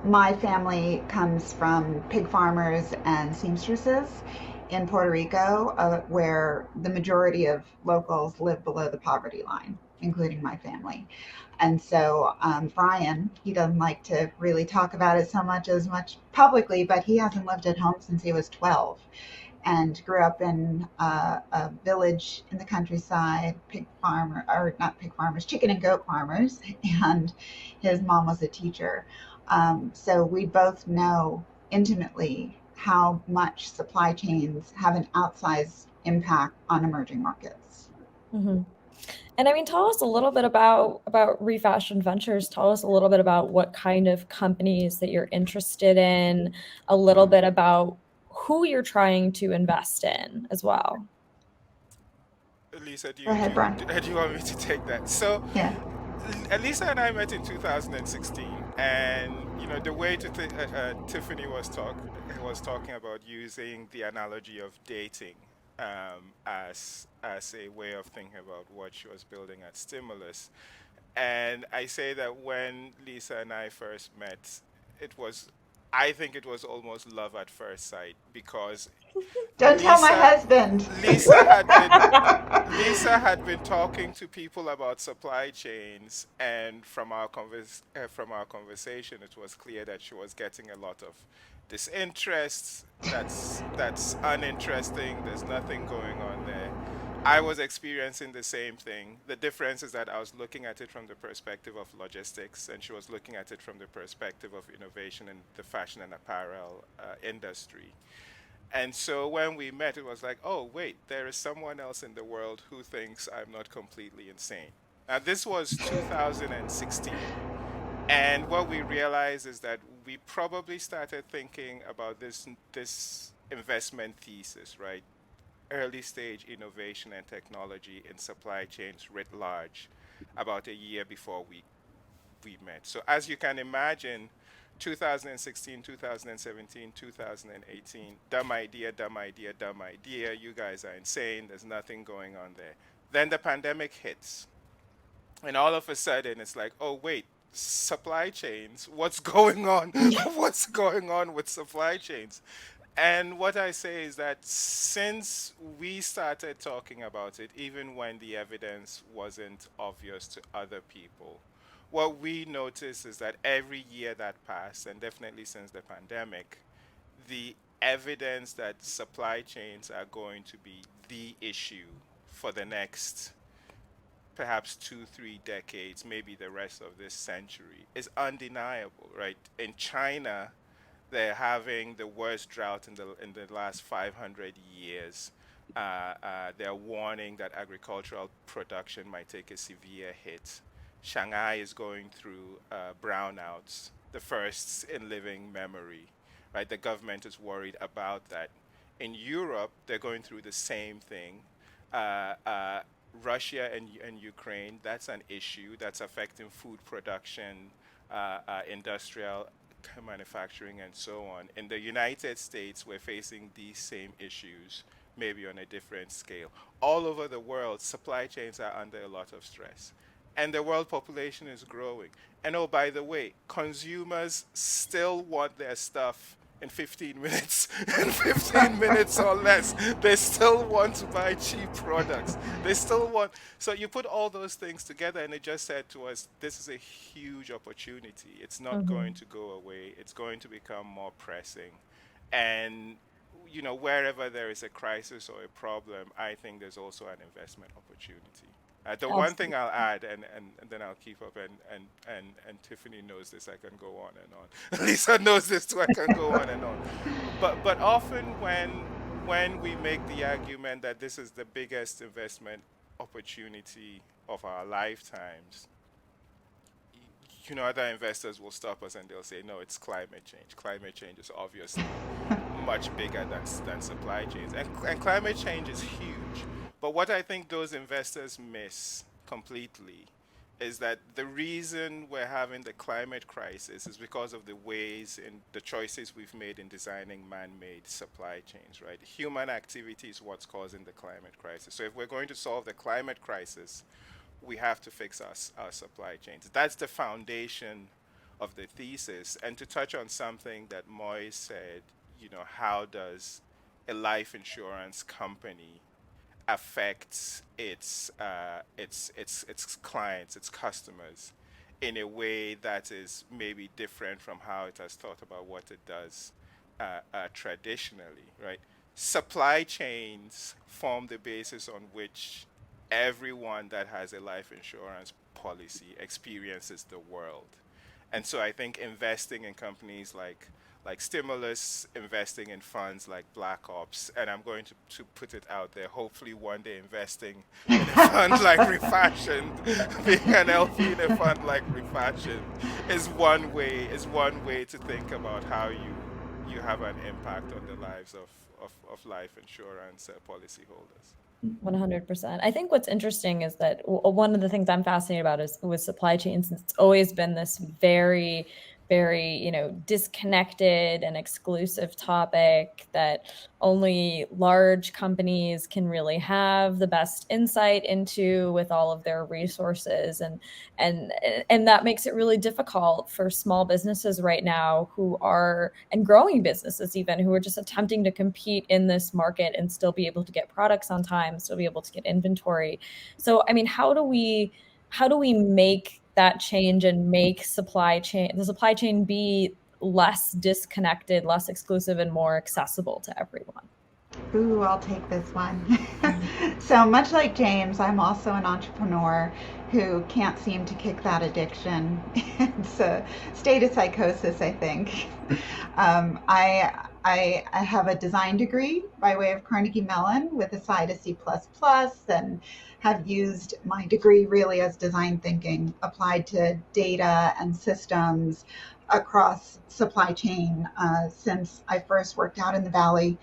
My family comes from pig farmers and seamstresses in Puerto Rico, where the majority of locals live below the poverty line, including my family. And so Brian, he doesn't like to really talk about it so much publicly, but he hasn't lived at home since he was 12 and grew up in a village in the countryside, pig farmer, or not pig farmers, chicken and goat farmers, and his mom was a teacher. So we both know intimately how much supply chains have an outsized impact on emerging markets. Mhm. And I mean, tell us a little bit about Refashion Ventures. Tell us a little bit about what kind of companies that you're interested in, a little bit about who you're trying to invest in as well. Lisa, Go ahead, Brian. do you want me to take that? So, Yeah. Lisa and I met in 2016, and the way Tiffany was talking about using the analogy of dating as a way of thinking about what she was building at Stimulus. And I say that when Lisa and I first met, it was, I think it was almost love at first sight because Don't tell my Lisa, husband. Lisa had been Lisa had been talking to people about supply chains, and from our conversation, it was clear that she was getting a lot of disinterest. That's uninteresting. There's nothing going on there. I was experiencing the same thing. The difference is that I was looking at it from the perspective of logistics, and she was looking at it from the perspective of innovation in the fashion and apparel industry. And so when we met, it was like, oh, wait, there is someone else in the world who thinks I'm not completely insane. Now, this was 2016. And what we realized is that we probably started thinking about this investment thesis, right? Early stage innovation and technology in supply chains writ large about a year before we met. So as you can imagine, 2016, 2017, 2018, dumb idea, dumb idea, dumb idea. You guys are insane. There's nothing going on there. Then the pandemic hits. And all of a sudden, it's like, oh, wait, supply chains. What's going on? What's going on with supply chains? And what I say is that since we started talking about it, even when the evidence wasn't obvious to other people, what we noticed is that every year that passed, and definitely since the pandemic, the evidence that supply chains are going to be the issue for the next perhaps 2, 3 decades, maybe the rest of this century, is undeniable, right? In China, they're having the worst drought in the last 500 years. They're warning that agricultural production might take a severe hit. Shanghai is going through brownouts, the first in living memory. Right, the government is worried about that. In Europe, they're going through the same thing. Uh, uh, Russia and Ukraine, that's an issue that's affecting food production, industrial manufacturing, and so on. In the United States, we're facing these same issues, maybe on a different scale. All over the world, supply chains are under a lot of stress. And the world population is growing. And oh, by the way, consumers still want their stuff in 15 minutes, in 15 minutes or less. They still want to buy cheap products. They still want. So you put all those things together, and it just said to us, this is a huge opportunity. It's not going Mhm. to go away, it's going to become more pressing. And wherever there is a crisis or a problem, I think there's also an investment opportunity. The one thing Absolutely. I'll add, and then I'll keep up, and Tiffany knows this, I can go on and on. Lisa knows this too, I can go on and on. But often when we make the argument that this is the biggest investment opportunity of our lifetimes, other investors will stop us and they'll say, no, it's climate change. Climate change is obviously much bigger than supply chains. And climate change is huge. But what I think those investors miss completely is that the reason we're having the climate crisis is because of the ways and the choices we've made in designing man-made supply chains, right? Human activity is what's causing the climate crisis. So if we're going to solve the climate crisis, we have to fix our supply chains. That's the foundation of the thesis. And to touch on something that Moy said, how does a life insurance company affects its clients, its customers, in a way that is maybe different from how it has thought about what it does traditionally, right? Supply chains form the basis on which everyone that has a life insurance policy experiences the world. And so I think investing in companies like Stimulus, investing in funds like Black Ops, and I'm going to put it out there, hopefully one day investing in a fund like Refashion, being an LP in a fund like Refashion is one way to think about how you have an impact on the lives of life insurance policyholders. 100%. I think what's interesting is that one of the things I'm fascinated about is with supply chains. It's always been this very, very, disconnected and exclusive topic that only large companies can really have the best insight into with all of their resources. And that makes it really difficult for small businesses right now and growing businesses even, who are just attempting to compete in this market and still be able to get products on time, still be able to get inventory. So, I mean, how do we make that change and make the supply chain be less disconnected, less exclusive, and more accessible to everyone? Ooh, I'll take this one. So much like James, I'm also an entrepreneur who can't seem to kick that addiction. It's a state of psychosis, I think. I have a design degree by way of Carnegie Mellon with a side of C++, and have used my degree really as design thinking applied to data and systems across supply chain since I first worked out in the Valley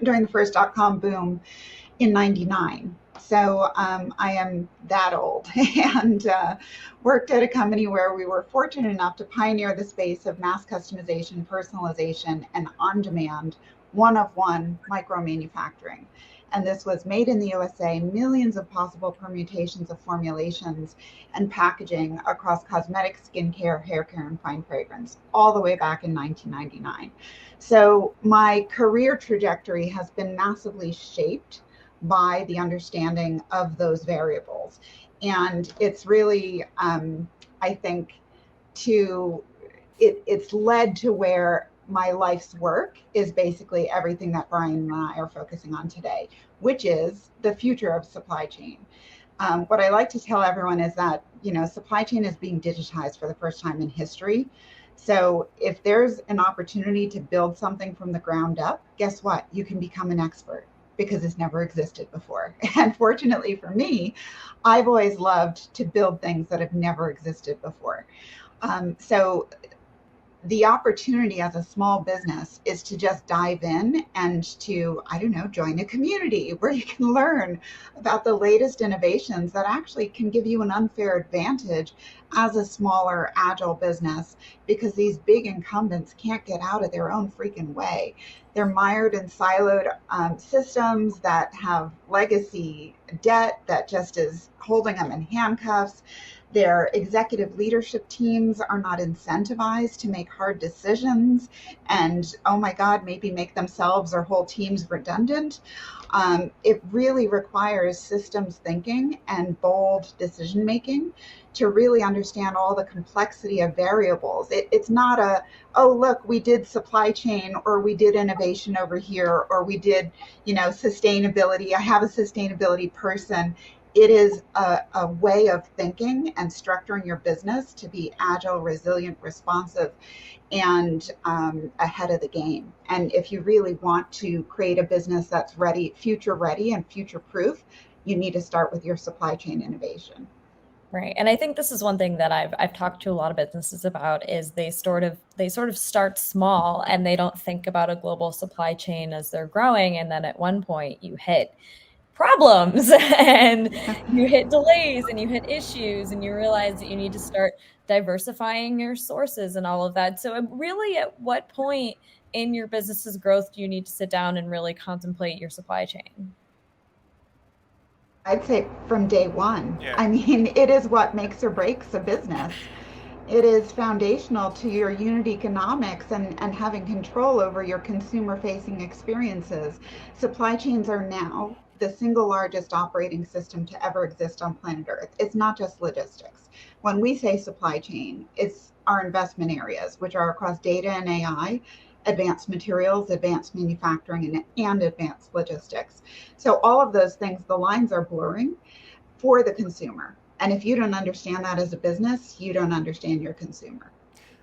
during the first .com boom in '99. So I am that old, and worked at a company where we were fortunate enough to pioneer the space of mass customization, personalization, and on-demand, one-of-one micro manufacturing. And this was made in the USA, millions of possible permutations of formulations and packaging across cosmetics, skincare, hair care, and fine fragrance, all the way back in 1999. So my career trajectory has been massively shaped by the understanding of those variables. And it's really, I think, it's led to where my life's work is basically everything that Brian and I are focusing on today, which is the future of supply chain. What I like to tell everyone is that, supply chain is being digitized for the first time in history. So if there's an opportunity to build something from the ground up, guess what? You can become an expert because it's never existed before. And fortunately for me, I've always loved to build things that have never existed before. So the opportunity as a small business is to just dive in and to, join a community where you can learn about the latest innovations that actually can give you an unfair advantage as a smaller, agile business, because these big incumbents can't get out of their own freaking way. They're mired in siloed systems that have legacy debt that just is holding them in handcuffs. Their executive leadership teams are not incentivized to make hard decisions and, oh my God, maybe make themselves or whole teams redundant. It really requires systems thinking and bold decision making to really understand all the complexity of variables. It's not oh, look, we did supply chain, or we did innovation over here, or we did, sustainability. I have a sustainability person. It is a way of thinking and structuring your business to be agile, resilient, responsive, and ahead of the game. And if you really want to create a business that's ready, future ready and future proof, you need to start with your supply chain innovation. Right. And I think this is one thing that I've talked to a lot of businesses about is they sort of start small and they don't think about a global supply chain as they're growing. And then at one point you hit problems and you hit delays and you hit issues and you realize that you need to start diversifying your sources and all of that. So really, at what point in your business's growth do you need to sit down and really contemplate your supply chain? I'd say from day one. Yeah. I mean, it is what makes or breaks a business. It is foundational to your unit economics and having control over your consumer facing experiences. Supply chains are now the single largest operating system to ever exist on planet Earth. It's not just logistics. When we say supply chain, it's our investment areas, which are across data and AI, advanced materials, advanced manufacturing, and advanced logistics. So all of those things, the lines are blurring for the consumer. And if you don't understand that as a business, you don't understand your consumer.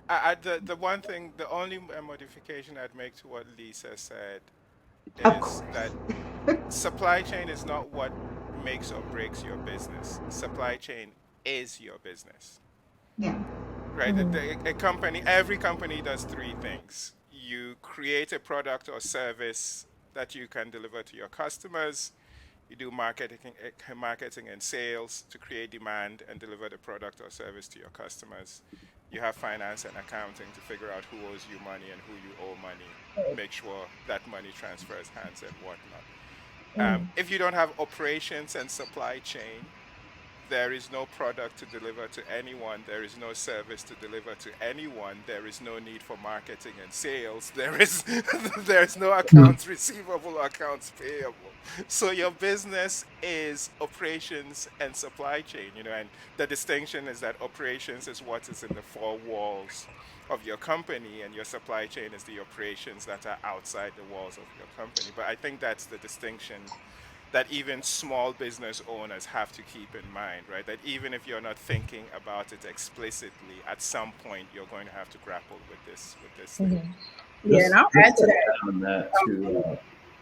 The only modification I'd make to what Lisa said Of is course. that supply chain is not what makes or breaks your business. Supply chain is your business, Yeah. right? Every company does three things. You create a product or service that you can deliver to your customers. You do marketing and sales to create demand and deliver the product or service to your customers. You have finance and accounting to figure out who owes you money and who you owe money. Make sure that money transfers hands and whatnot. If you don't have operations and supply chain, there is no product to deliver to anyone. There is no service to deliver to anyone. There is no need for marketing and sales. There is no accounts receivable or accounts payable. So your business is operations and supply chain, and the distinction is that operations is what is in the four walls of your company, and your supply chain is the operations that are outside the walls of your company. But I think that's the distinction that even small business owners have to keep in mind, right? That even if you're not thinking about it explicitly, at some point you're going to have to grapple with this thing. Yeah, and I'll add to that. On that too.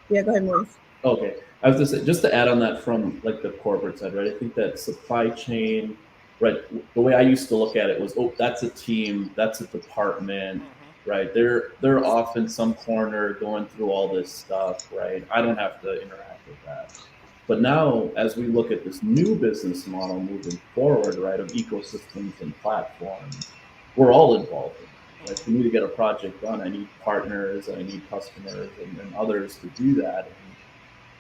Yeah, go ahead, Maurice. Okay, I was just say, just to add on that from like the corporate side, right? I think that supply chain, right? The way I used to look at it was, oh, that's a team, that's a department, right? They're off in some corner going through all this stuff, right? I don't have to interact with that. But now, as we look at this new business model moving forward, right, of ecosystems and platforms, we're all involved in it. Right? For me to get a project done, I need partners, I need customers, and others to do that.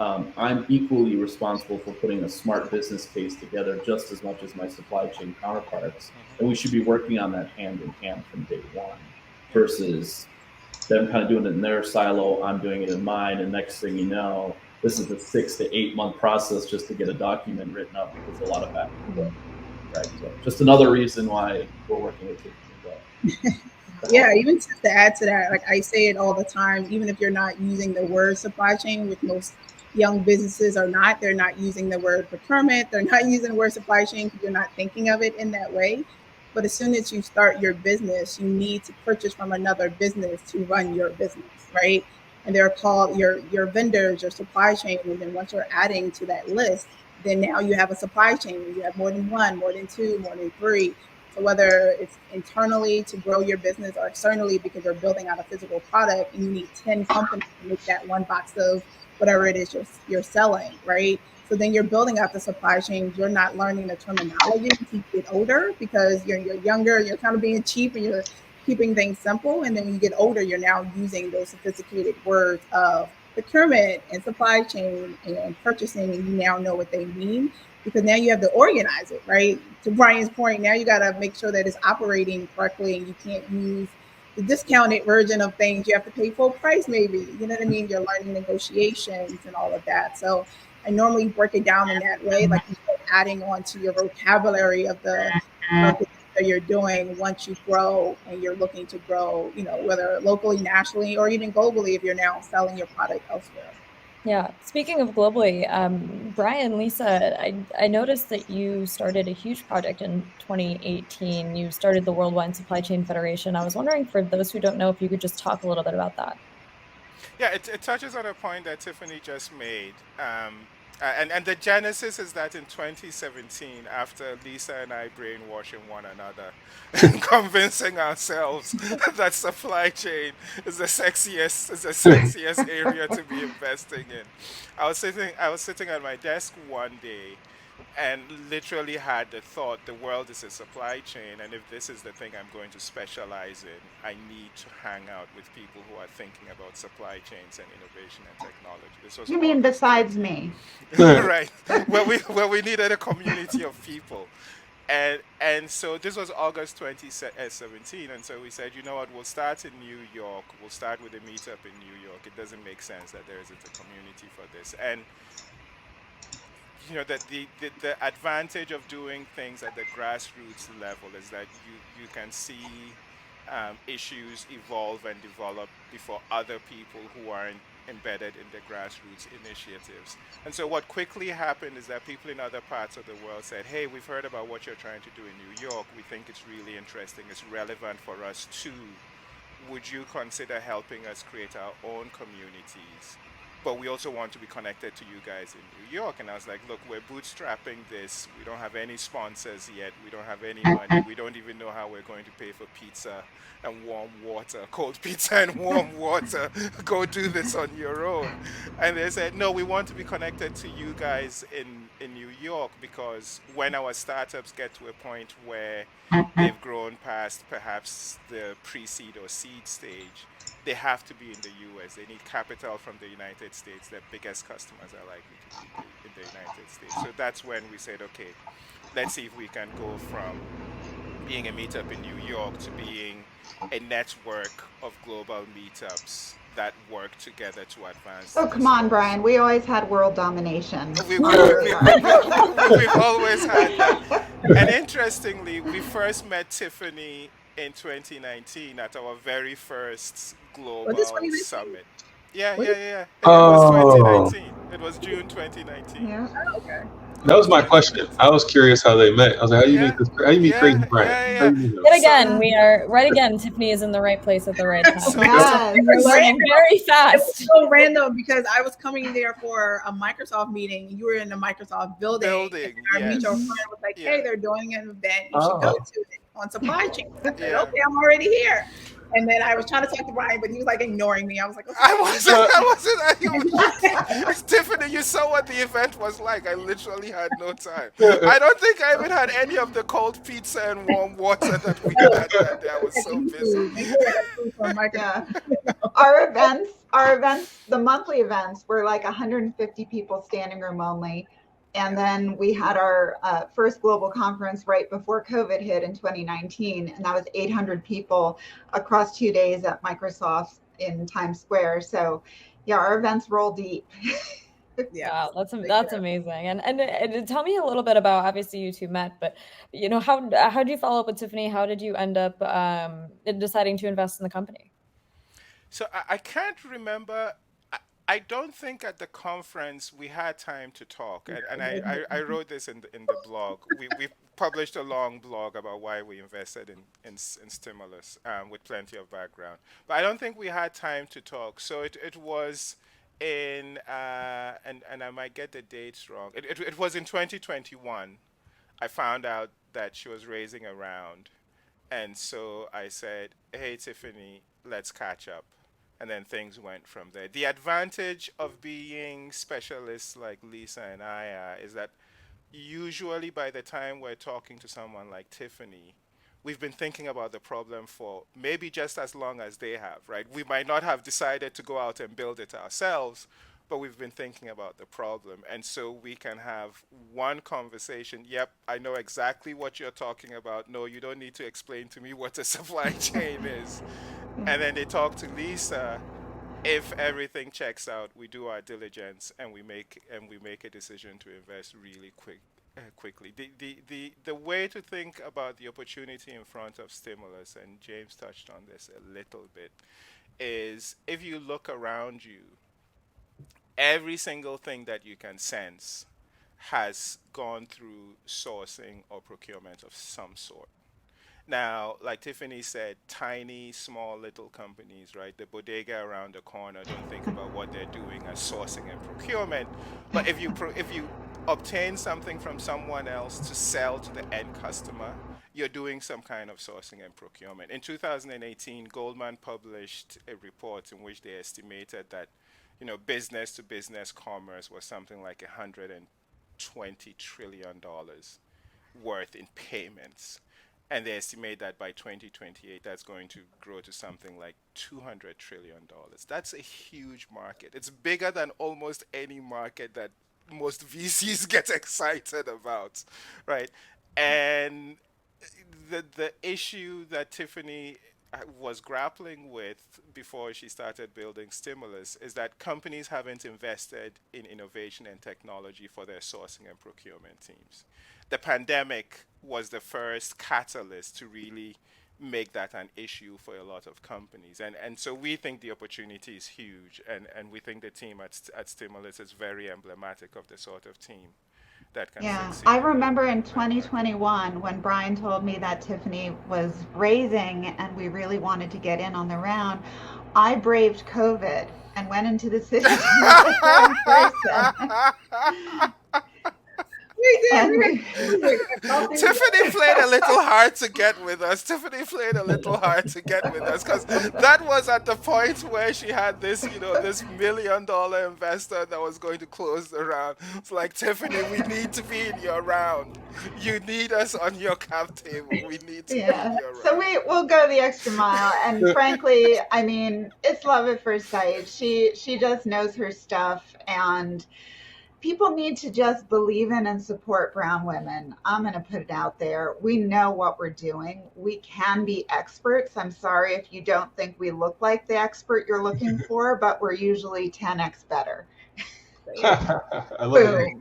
I'm equally responsible for putting a smart business case together just as much as my supply chain counterparts. And we should be working on that hand in hand from day one versus them kind of doing it in their silo, I'm doing it in mine. And next thing you know, this is a 6 to 8 month process just to get a document written up because a lot of back and forth. Right. So just another reason why we're working with you. Yeah, even just to add to that, like I say it all the time, even if you're not using the word supply chain, which most young businesses are not, they're not using the word procurement, they're not using the word supply chain because you're not thinking of it in that way. But as soon as you start your business, you need to purchase from another business to run your business, right? And they're called your vendors, your supply chain. And then once you're adding to that list, then now you have a supply chain. You have more than one, more than two, more than three. So whether it's internally to grow your business or externally because you're building out a physical product and you need 10 companies to make that one box of whatever it is you're selling, right? So then you're building out the supply chain. You're not learning the terminology as you get older because you're younger, you're kind of being cheap and you're keeping things simple. And then when you get older, you're now using those sophisticated words of procurement and supply chain and purchasing, and you now know what they mean because now you have to organize it, right? To Brian's point, now you got to make sure that it's operating correctly and you can't use the discounted version of things. You have to pay full price, maybe. You know what I mean? You're learning negotiations and all of that. So I normally break it down in that way, like you start adding on to your vocabulary of the that you're doing once you grow and you're looking to grow, whether locally, nationally, or even globally if you're now selling your product elsewhere. Yeah. Speaking of globally, Brian, Lisa, I noticed that you started a huge project in 2018. You started the Worldwide Supply Chain Federation. I was wondering, for those who don't know, if you could just talk a little bit about that. Yeah, it touches on a point that Tiffany just made. And the genesis is that in 2017, after Lisa and I brainwashing one another, and convincing ourselves that supply chain is the sexiest area to be investing in. I was sitting at my desk one day and literally had the thought, the world is a supply chain, and if this is the thing I'm going to specialize in, I need to hang out with people who are thinking about supply chains and innovation and technology. This was You mean August besides 20. me? Right, where we needed a community of people, and so this was August 2017, and so we said, you know what, we'll start in New York. We'll start with a meetup in New York. It doesn't make sense that there isn't a community for this, and that the advantage of doing things at the grassroots level is that you can see issues evolve and develop before other people who aren't embedded in the grassroots initiatives. And so what quickly happened is that people in other parts of the world said, hey, we've heard about what you're trying to do in New York. We think it's really interesting. It's relevant for us too. Would you consider helping us create our own communities? But we also want to be connected to you guys in New York. And I was like, look, we're bootstrapping this. We don't have any sponsors yet. We don't have any money. We don't even know how we're going to pay for pizza and warm water, cold pizza and warm water. Go do this on your own. And they said, no, we want to be connected to you guys in New York, because when our startups get to a point where they've grown past perhaps the pre-seed or seed stage, they have to be in the US. They need capital from the United States. Their biggest customers are likely to be in the United States. So that's when we said, okay, let's see if we can go from being a meetup in New York to being a network of global meetups that work together to advance Oh, come this on, cause. Brian. We always had world domination We, on we, where we, we we, are. we, we've always had that. And interestingly, we first met Tiffany in 2019 at our very first Was this global 2019? summit. Yeah, Was yeah, it? yeah. It was Oh, 2019. It was June 2019. Yeah. Okay. that It was was my question. 2019. I was curious how they met. I was like, how do you meet Yeah, this? How do you meet Crazy yeah, Brian? yeah, How yeah. do you meet him? Yet So, again, we are right again. Tiffany is in the right place at the right time. so, Yep. so, Yes. It was so, Learning random. very It was fast. so random because I was coming there for a Microsoft meeting. You were in the Microsoft building, and building, our mutual friend yes. was like, "Hey, Yeah, they're doing an event. You should go Oh. to it on supply chain." I said, yeah. "Okay, I'm already here." And then I was trying to talk to Brian, but he was like ignoring me. I was like, I "Okay." wasn't. Uh, I wasn't. It's Tiffany. You saw what the event was like. I literally had no time. I don't think I even had any of the cold pizza and warm water that we No, had that day. I was had so any food. busy. Make sure I had food from Yeah. Microsoft. Our events, the monthly events were like 150 people, standing room only. And Yeah. then we had our first global conference right before COVID hit in 2019, and that was 800 people across 2 days at Microsoft in Times Square. So, yeah, our events roll deep. Yeah. Wow, They that's amazing. And tell me a little bit about, obviously you two met, but how did you follow up with Tiffany? How did you end up in deciding to invest in the company? So I can't remember. I don't think at the conference we had time to talk, and I wrote this in the blog. We published a long blog about why we invested in stimulus, with plenty of background. But I don't think we had time to talk. So it was in and I might get the dates wrong. It was in 2021. I found out that she was raising a round, and so I said, hey, Tiffany, let's catch up. And then things went from there. The advantage of being specialists like Lisa and I is that usually by the time we're talking to someone like Tiffany, we've been thinking about the problem for maybe just as long as they have, right? We might not have decided to go out and build it ourselves, but we've been thinking about the problem. And so we can have one conversation. Yep, I know exactly what you're talking about. No, you don't need to explain to me what a supply chain is. And then they talk to Lisa. If everything checks out, we do our diligence and we make a decision to invest really quickly. The way to think about the opportunity in front of stimulus, and James touched on this a little bit, is if you look around you, every single thing that you can sense has gone through sourcing or procurement of some sort. Now, like Tiffany said, tiny, small, little companies, right? The bodega around the corner don't think about what they're doing as sourcing and procurement. But if you obtain something from someone else to sell to the end customer, you're doing some kind of sourcing and procurement. In 2018, Goldman published a report in which they estimated that, business to business commerce was something like $120 trillion worth in payments. And they estimate that by 2028, that's going to grow to something like $200 trillion. That's a huge market. It's bigger than almost any market that most VCs get excited about, right? And the issue that Tiffany was grappling with before she started building Stimulus is that companies haven't invested in innovation and technology for their sourcing and procurement teams. The pandemic was the first catalyst to really make that an issue for a lot of companies. And so we think the opportunity is huge, and we think the team at Stimulus is very emblematic of the sort of team that can Yeah, succeed I in remember in that market. 2021 when Brian told me that Tiffany was raising and we really wanted to get in on the round, I braved COVID and went into the city to meet with her in person. We did. And We we, had coffee Tiffany together. played a little hard to get with us. Tiffany played a little hard to get with us because that was at the point where she had this, this $1 million investor that was going to close the round. It's like, Tiffany, we need to be in your round. You need us on your cap table. We need to be in yeah, your so round. we'll go the extra mile. And frankly, I mean, it's love at first sight. She just knows her stuff, and people need to just believe in and support brown women. I'm going to put it out there. We know what we're doing. We can be experts. I'm sorry if you don't think we look like the expert you're looking for, but we're usually 10x better. I love it.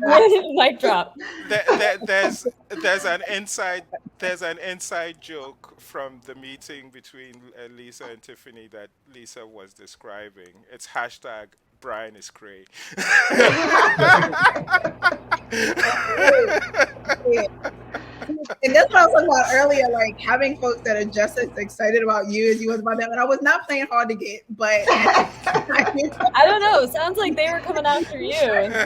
Boom. Mic drop. There's an inside joke from the meeting between Lisa and Tiffany that Lisa was describing. It's hashtag Brian is cray. Yeah. And that's what I was talking about earlier, like having folks that are just as excited about you as you was about them. And I was not playing hard to get, but I don't know. Sounds like they were coming after you. like,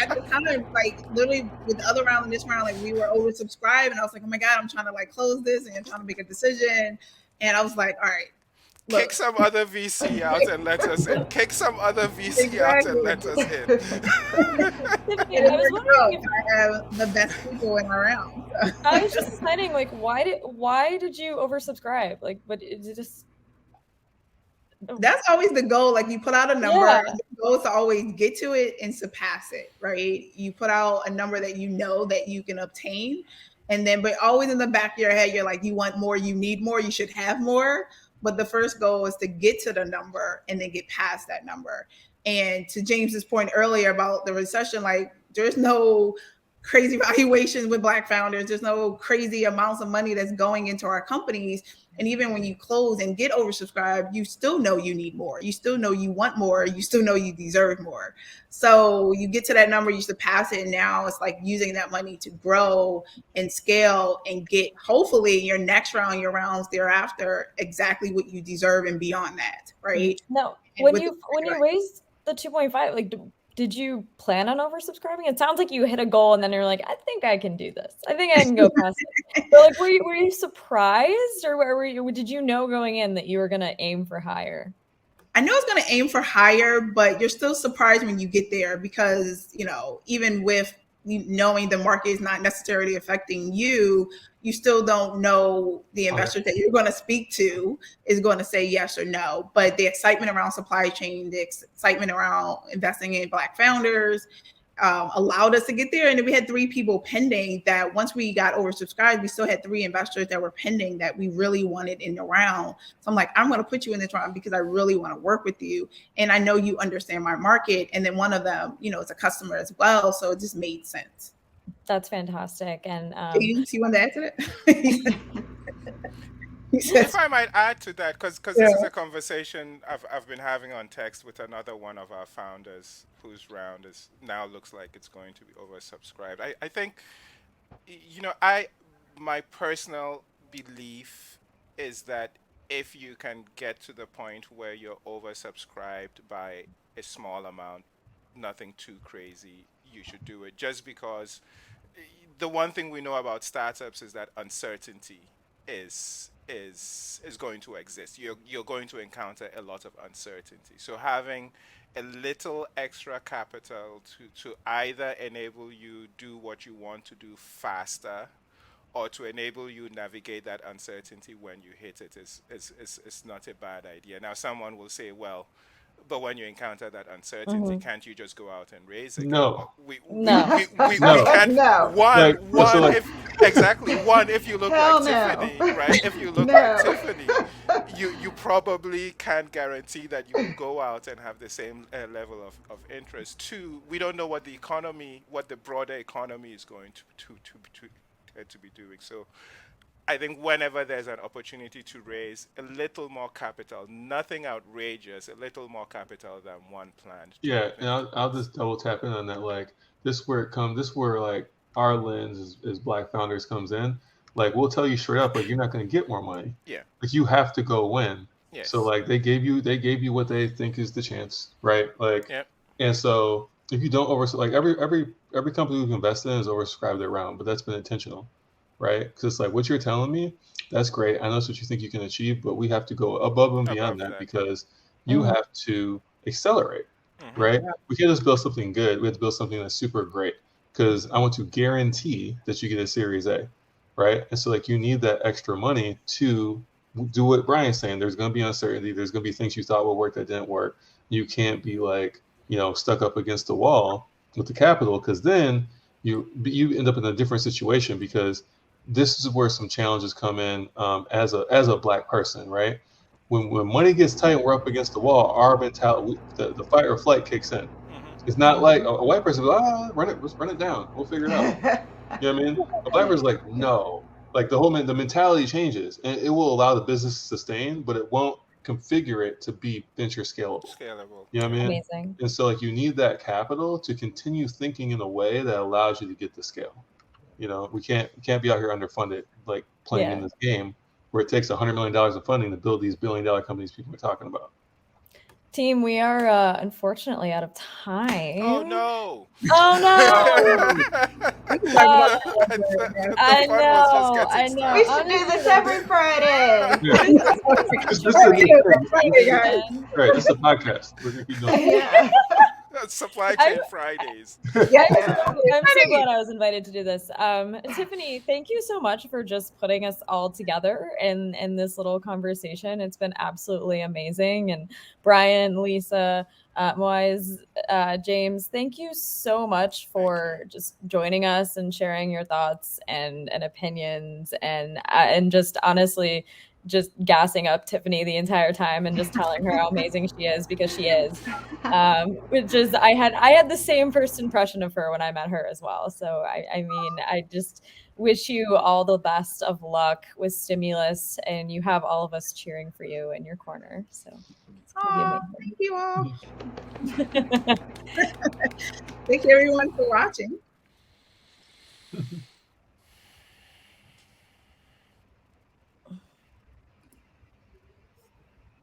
at the time, like literally with the other round and this round, like we were oversubscribed, and I was like, oh my god, I'm trying to like close this and I'm trying to make a decision, and I was like, all right, Kick look, some other VC out and let us in. Kick some other VC out and exactly. let us in. Tiffany, And it I was worked wondering out. if I have the best people in my round. So. I was just deciding, like, why did you oversubscribe? Like, but it just That's always the goal. Like you put out a number, yeah. the goal is to always get to it and surpass it, right? You put out a number that you know that you can obtain. And then, but always in the back of your head, you're like, you want more, you need more, you should have more. But the first goal is to get to the number and then get past that number. And to James's point earlier about the recession, like there's no crazy valuations with Black founders. There's no crazy amounts of money that's going into our companies. And even when you close and get oversubscribed, you still know you need more. You still know you want more. You still know you deserve more. So you get to that number, you surpass it. And now it's like using that money to grow and scale and get hopefully your next round, your rounds thereafter, exactly what you deserve and beyond that. Right. No, And when you raised the 2.5, like did you plan on oversubscribing? It sounds like you hit a goal and then you're like, I think I can do this. I think I can go past it. But like, were you surprised, or did you know going in that you were gonna aim for higher? I know it's going to aim for higher, but you're still surprised when you get there because, even with knowing the market is not necessarily affecting you, you still don't know the investors that you're going to speak to is going to say yes or no. But the excitement around supply chain, the excitement around investing in Black founders, allowed us to get there. And then we had 3 people pending that once we got oversubscribed, we still had 3 investors that were pending that we really wanted in the round. So I'm like, I'm going to put you in this round because I really want to work with you. And I know you understand my market. And then one of them, is a customer as well. So it just made sense. That's fantastic. And James, you want to add to that? If I might add to that, because this is a conversation I've been having on text with another one of our founders whose round is now looks like it's going to be oversubscribed. I think, I my personal belief is that if you can get to the point where you're oversubscribed by a small amount, nothing too crazy, you should do it. Just because the one thing we know about startups is that uncertainty is going to exist. You're going to encounter a lot of uncertainty. So having a little extra capital to either enable you do what you want to do faster, or to enable you navigate that uncertainty when you hit it, is not a bad idea. Now, someone will say, well, but when you encounter that uncertainty, Mhm. can't you just go out and raise again? No, No. We no. can't. No. Like, so like, If you look Hell like no. Tiffany, right? If you look like No. Tiffany, you probably can't guarantee that you will go out and have the same level of interest. Two, we don't know what the broader economy is going to be doing. So I think whenever there's an opportunity to raise a little more capital, nothing outrageous, a little more capital than one planned. yeah, and I'll just double tap in on that. Like, this where like our lens as Black founders comes in. Like, we'll tell you straight up, like, you're not going to get more money. Yeah. Like, you have to go win. Yes. So like they gave you what they think is the chance, right? Like, Yep. and so if you don't like every company we've invested in has oversubscribed their round, but that's been intentional, right? Because it's like, what you're telling me, that's great. I know that's what you think you can achieve, but we have to go above and beyond that because you Mhm. have to accelerate, right? We can't just build something good. We have to build something that's super great because I want to guarantee that you get a Series A, right? And so like you need that extra money to do what Brian's saying. There's going to be uncertainty. There's going to be things you thought would work that didn't work. You can't be like, stuck up against the wall with the capital, because then you end up in a different situation, because this is where some challenges come in, as a Black person, right? When money gets tight and we're up against the wall, our mentality, the fight or flight kicks in. It's not like a white person goes, let's run it down. We'll figure it out. You know what I mean? A Black person's like, no. Like the mentality changes, and it will allow the business to sustain, but it won't configure it to be venture scalable. You know what I mean? Amazing. And so like you need that capital to continue thinking in a way that allows you to get the scale. We can't be out here underfunded, like playing in this game where it takes $100 million of funding to build these billion-dollar companies people are talking about. Team, we are unfortunately out of time. Oh no! Oh no! I know. We should do this every Friday. This is a podcast. We're gonna keep doing Yeah. Supply Chain Fridays. I'm so glad I was invited to do this. Tiffany, thank you so much for just putting us all together in this little conversation. It's been absolutely amazing. And Brian, Lisa, Moise, James, thank you so much for just joining us and sharing your thoughts and opinions and just honestly just gassing up Tiffany the entire time and just telling her how amazing she is, because she is. Which is, I had the same first impression of her when I met her as well. So I mean, I just wish you all the best of luck with Stimulus, and you have all of us cheering for you in your corner. So it's gonna be amazing. Thank you all. Thank you everyone for watching.